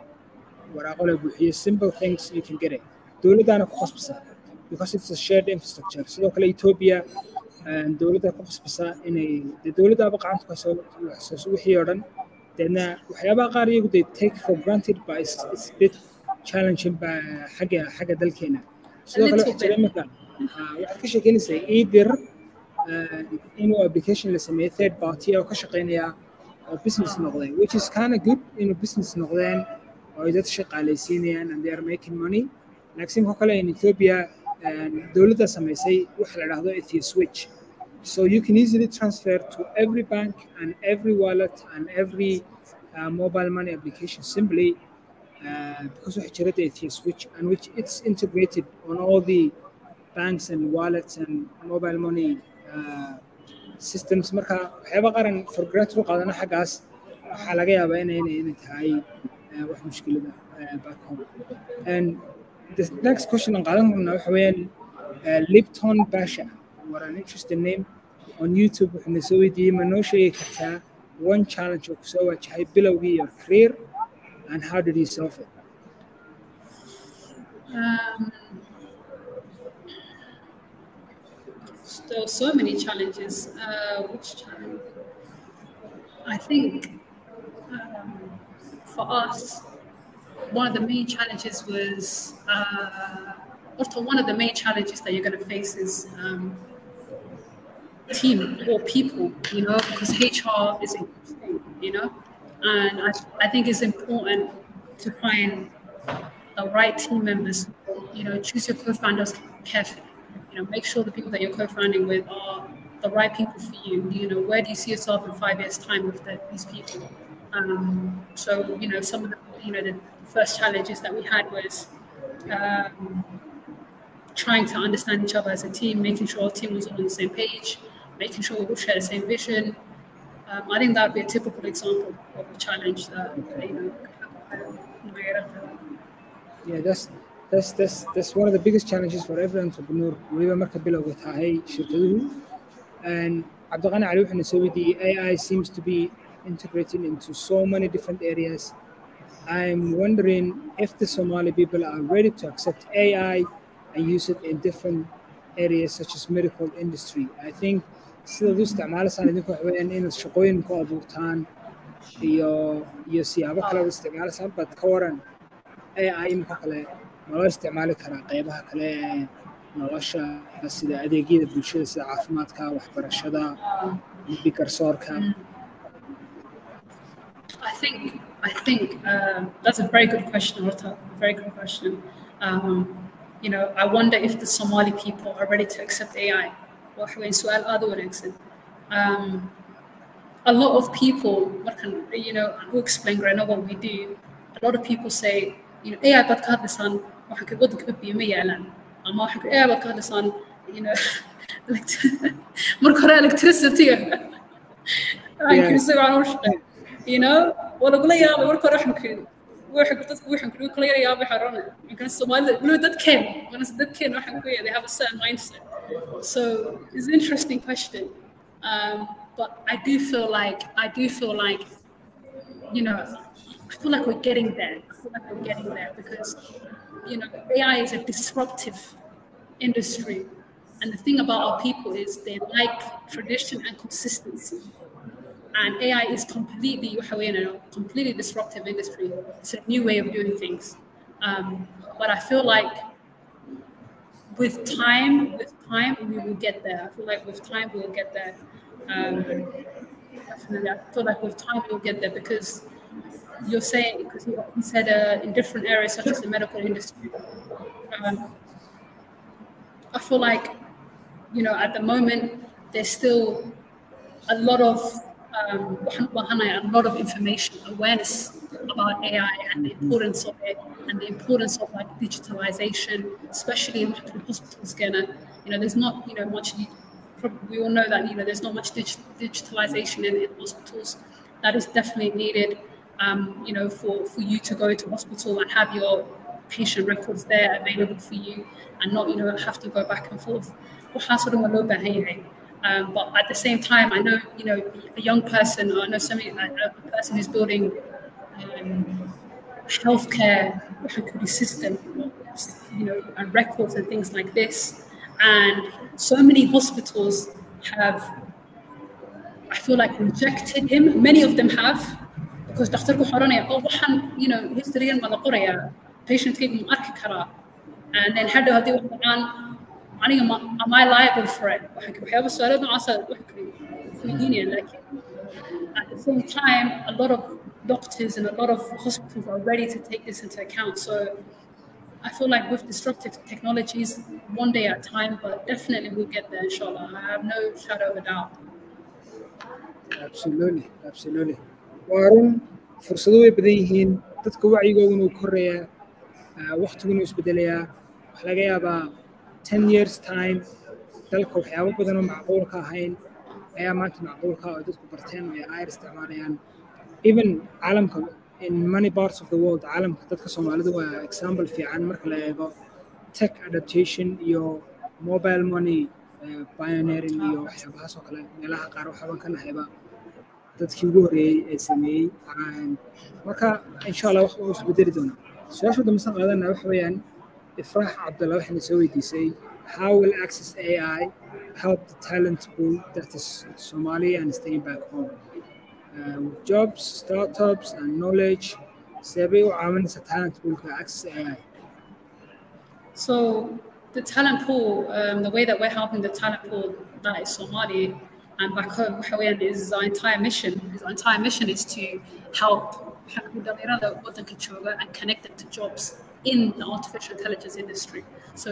waraaqo la buuxiyo, simple things you can get it. Dowladana ku khasbasa because it's a shared infrastructure. Sidoo kale Ethiopia dowladda ku khasbasa inay dowladda gacanta ka soo wixii oo dhan. Then waxyaabaha qaar iyagu they take for granted, but it's a bit challenging xagga dalkeena. Sidoo kale waxaa jira iminka waxaad ka sheekeynaysaa Ether inuu application la sameeyay third party oo ka shaqeynaya business noqday, which is kind of good inuu business noqdeen oo ay dad shaqaalaysiinayaan and they are making money. Laakiin waxa kale in Ethiopia dowladda sameysay waxa la yiraahdo Ether switch. So you can easily transfer to every bank and every wallet and every mobile money application simply because of Hargeisa, which it's integrated on all the banks and wallets and mobile money systems. Marka waxyaaba qaran for granted u qaadana xaggaas waxaa laga yaabaa inay tahay wax mushkilada back home. And the next question aan qaadan karnaa waxa weeyaan Lipton Basha, what an interesting name. On YouTube wuxuuna soo weydiiyey ma noo sheegi kartaa one challenge oo kusoo wajahay bilowgii your career and how did you solve it? There were so many challenges. Which challenge? I think for us, one of the main challenges was, one of the main challenges that you're going to face is team or people, you know, because HR is a thing, you know, and I think it's important to find the right team members, you know, choose your co-founders carefully, you know, make sure the people that you're co-founding with are the right people for you. You know, where do you see yourself in 5 years' time with these people? So, you know, some of the, you know, the first challenges that we had was trying to understand each other as a team, making sure our team was all on the same page, making sure we all share the same vision. I think that would be a typical example of a challenge that, you know, yeah, that's one of the biggest challenges for every entrepreneur. Waliba marka bilowga tahay shirkaduhu. And Abdulghani Ali wuxuuna soo weydiiyey AI seems to be integrated into so many different areas. I'm wondering if the Somali people are ready to accept AI and use it in different areas such as medical industry. I think sida u isticmaalaysaan idinku waxa weeyaan inaad shaqooyin ku abuurtaan iyo siyaabo kale u isticmaalaysaan, but ka waran AI imika kale ma loo isticmaali karaa qaybaha kale ee nolosha sida adeegyada bulshada sida caafimaadka, waxbarashada, garsoorka? I think that's a very good question, Rota. Very good question. You know, I wonder if the Somali people are ready to accept AI. A lot of people, you know, who explain what we do, a lot of people say, you know, AI bad ka hadlaysan waxa ka wadanka biyo ma yaalaan ama waxa AI bad ka hadlaysan, you know, marka hore electricity you know, wala kula yaabay marka hore waxaan ku kala yaabay xarana in Somalia wala dadkeen waxaan ku yeeday have a certain mindset. So it's an interesting question, but I do feel like, you know, I feel like we're getting there. Because, you know, AI is a disruptive industry, and the thing about our people is they like tradition and consistency. And AI is completely disruptive industry. It's a new way of doing things. But I feel like with time, we will get there. I feel like with time, we will get there. Definitely, I feel like with time, we'll get there because you're saying, because you said in different areas such as the medical industry. I feel like, you know, at the moment, there's still a lot of information, awareness about AI and the importance of it, and the importance of like digitalization, especially in hospitals. You know, there's not, you know, much. We all know that, you know, there's not much digitalization in hospitals. That is definitely needed. You know, for you to go to hospital and have your patient records there available for you, and not, you know, have to go back and forth. But at the same time, I know, you know, a young person, or I know a person who's building healthcare system, you know, and records and things like this. And so many hospitals have, I feel like, rejected him. Many of them have, because you know, history and patient and then had to am I liable for it? At the same time, a lot of doctors and a lot of hospitals are ready to take this into account. So I feel like with disruptive technologies, one day at a time, but definitely we'll get there, inshallah. I have no shadow of a doubt. Absolutely. Warun, fursado way badan yihiin dadka wacyigooduna uu korayaa waqtiguna isbedelayaa waxaa laga yaabaa 10 years time dalka waxyaabo badan oo macquulka ahayn ayaa maanta macquulka oo dadku barteen oo ay isticmaalayaan even caalamka in many parts of the world caalamka dadka Soomaalidu waa example fiican marka la eego tech adaptation iyo mobile money pioneering iyo waxyaabahaas oo kale meelaha qaar waxaan ka nahayba dadkii ugu horeeyay ee sameeyay marka insha Allah wax uu isbedeli doonaa su'aasha dambe san qaadana waxa weeyaan ifraax cabdalla waxay soo weydiisay how will access AI help the talent pool that is Somali and staying back home with jobs startups and knowledge سبي وعامل talent pool to access AI. So the talent pool, the way that we're helping the talent pool that is Somali and back home, is our entire mission. Our entire mission is to help and connect them to jobs in the artificial intelligence industry. So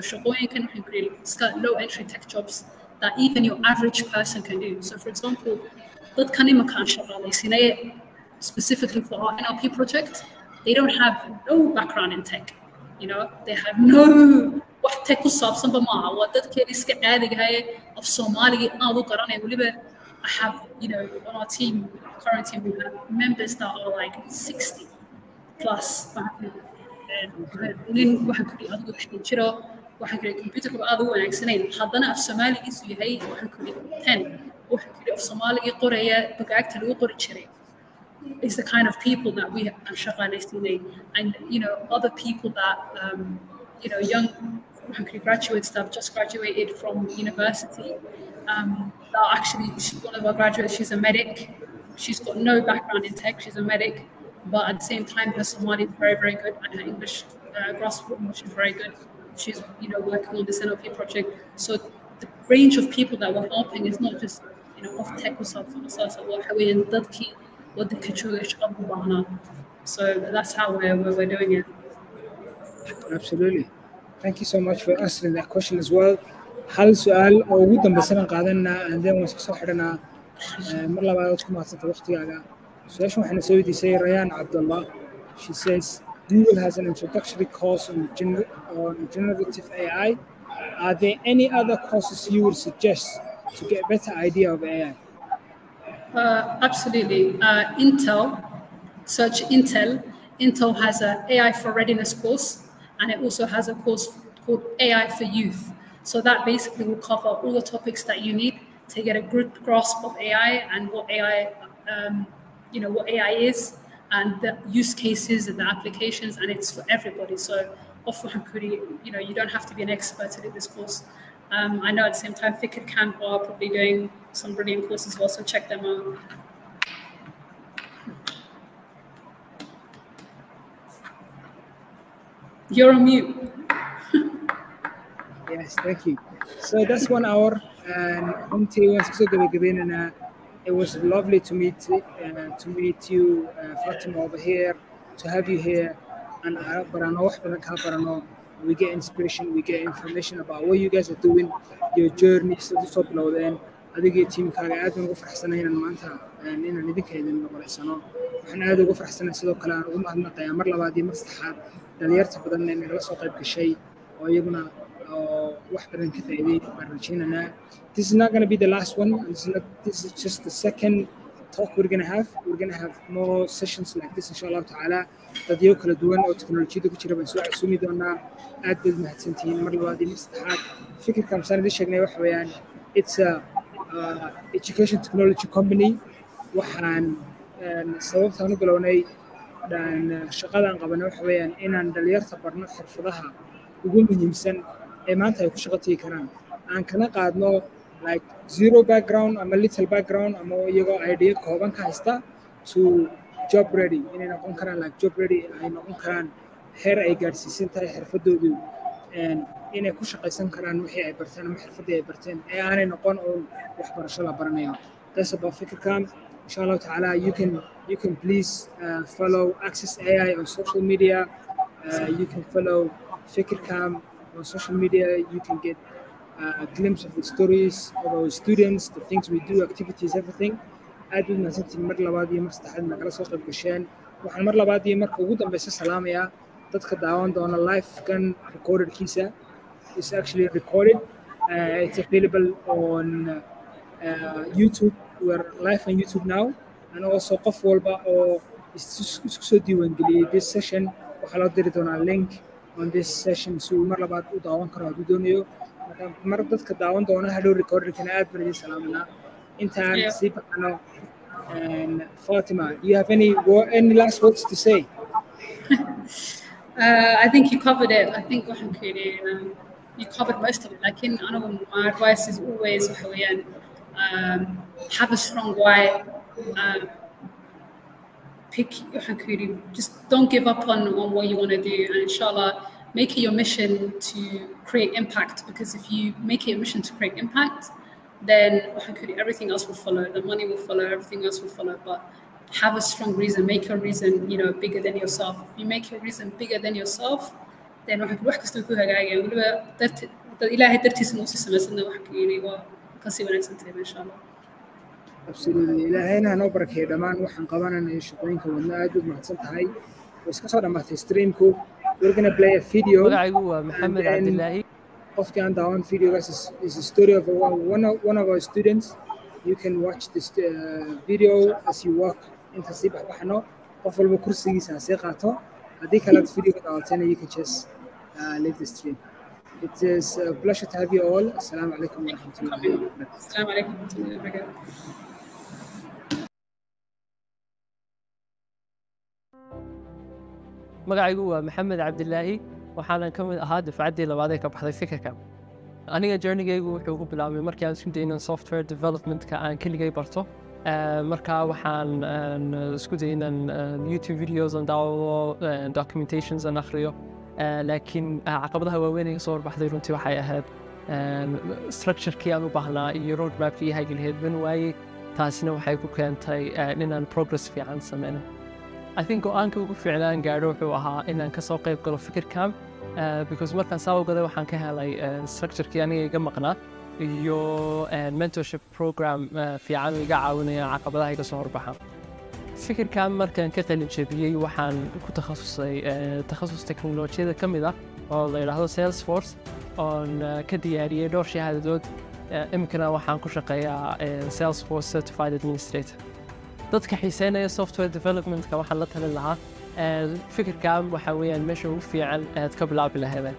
can really start low entry tech jobs that even your average person can do. So for example, specifically for our NLP project, they don't have no background in tech. You know, they have no what tech what that kid is of Somali. I have, you know, on our team, current team, we have members that are like 60 plus. computer haddana af Soomaaligiis uu yahay waxaan ku dhigay 10 waxaan ku dhigay af Soomaaliga qoraya bugaagta lagu qori jiray is the kind of people that we are shaqaalaysnay and you know other people that you know young graduates that have just graduated from university that actually one of our graduates, she's a medic, she's got no background in tech, she's a medic, but at the same time her Somali is very, very good and her English grasp is very good. She's, you know, working on this NLP project. So the range of people that we're helping is not just, you know, off tech or something. So that's how we're doing it. Absolutely. Thank you so much for answering that question as well. هل سؤال أو وجوداً بس أنا قاعدنا عندنا وسخ حرنا مرة بعد كم هسه وقتي على سؤال شو إحنا نسوي دي سي ريان عبد الله. She says Google has an introductory course on generative AI. Are there any other courses you would suggest to get a better idea of AI? Absolutely. Intel, search Intel. Intel has an AI for readiness course, and it also has a course called AI for youth. So that basically will cover all the topics that you need to get a good grasp of AI and what AI, you know, what AI is and the use cases and the applications, and it's for everybody. So, you know, you don't have to be an expert to do this course. I know at the same time, Fikrcamp are probably doing some brilliant courses as well, so check them out. You're on mute. Yes, thank you. So that's 1 hour, and it was lovely to meet you, Fatima, over here, to have you here. And we get inspiration, we get information about what you guys are doing, your journey. So this upload and I think your team can add on for حسنين المانتا and إن نديك هذا النقطة سنة وإحنا هذا for حسنين سيدو كلام وما هذا مرة بعدين مستحب دليرت بدنا إن الرسول طيب كشيء ويبنا واحد من كثيرين برجينا. This is not going to be the last one. This is just the second talk we're going to have. We're going to have more sessions like this, inshallah ta'ala. تديو كلا دوان أو تكنولوجيا دو كتير بس واحد سومي دونا أدل مهتمين مرة بعدين مستحق فكر كم سنة دي شغلة وحويان. It's a education technology company وحن سبب ثاني بلوني dan shaqadan qabana waxa weeyaan inaan dhalinyarta barno xirfadaha ugu muhiimsan ee maanta ay ku shaqatii karaan aan kana qaadno like zero background ama little background ama iyagoo idea kooban ka haysta to job ready inay noqon karaan like job ready ay noqon karaan heer ay gaarsiisan tahay xirfadoodu inay ku shaqaysan karaan wixii ay barteen ama xirfadii ay barteen ee aanay noqon oo waxbarasho la baranayo. That's about Fikrcamp. Inshallah ta'ala, you can please follow Access AI on social media. You can follow Fikrcamp on social media. You can get a glimpse of the stories of our students, the things we do, activities, everything. I do nothing مرة بعدين مستحيل نقرأ سوق الكشان waxaan mar labaad iyo marka ugu dambeysa salaamayaa dadka daawan doona live-kan recordedkiisa is actually recorded. It's available on YouTube. We're live on YouTube now, and also qof walba oo isku soo diiwaangeliyey this session waxaa loo diri doonaa link on this session si uu mar labaad u daawan karo hadduu doonayo. Marka mar dadka daawan doona hadhow recordedkana aad baan idin salaamanaa intaan sii baxano. And Fatima, do you have any last words to say? I think you covered it. I think you covered most of it. Like my advice is always have a strong why. Just don't give up on what you want to do, and inshallah, make it your mission to create impact. Because if you make it a mission to create impact, then everything else will follow. The money will follow, everything else will follow. But have a strong reason, make your reason, bigger than yourself. If you make your reason bigger than yourself, then wax kasta ku hagaagaya. Waliba dad Ilaahay dartiisa noo sii sameysana wax ka sii wanaagsan tahay inshallah. Absolutely. Ilaahayna noo barakeeyo dhammaan waxaan qabanayno shaqooyinka wadna aad u mahadsan tahay. Iska soo dhamaatay streamku. We're going to play a video. magacaygu waa Maxamed Cabdillaahi. Qofkii aan daawan videogaas is a story of one of our students. You can watch this video as you walk inta sii baxno. Qof walba kursigiisa ha sii qaato. Haddii kale videoga daawatana you can just leave the stream. It is a pleasure to have you all. Assalamu alaikum wa rahmatullahi wa barakatuh. Assalamu alaikum wa rahmatullahi wa barakatuh. magacaygu waa Maxamed Cabdillaahi waxaanan ka mid ahaa dafcaddii labaad ee ka baxday Fikrcamp. Aniga journey-gaygu wuxuu ku bilaabmay markii aan isku dayay inaan software development-ka aan keligay barto. Markaa waxaan isku dayay inaan YouTube videos aan daawado, documentations aan akhriyo. Laakiin caqabadaha waaweyn ee soo horbaxday runtii waxay ahayd structure-kii aan u baahnaa iyo roadmap-kii haygii lahayd ban waayey. Taasina waxay ku keentay inaan progress fiican sameyno. I think go'aanka ugu fiicnaan gaadho wuxuu ahaa inaan ka soo qayb galo Fikrcamp because markaan saa ogaday waxaan ka helay structure-kii aniga iga maqnaa iyo mentorship program fiican oo iga caawinaya caqabadaha iga soo horbaxa. Fikrcamp markaan ka qalin jebiyey waxaan ku takhasus teknolojiyada ka mid ah oo la yidhaahdo Salesforce oon ka diyaariyey dhowr shahaadadood. Iminkana waxaan ku shaqeeyaa Salesforce Certified Administrator. dadka xiiseynaya software development-ka waxaan la talin lahaa Fikrcamp waxa weeyaan meesha ugu fiican aad ka bilaabi lahaydeen.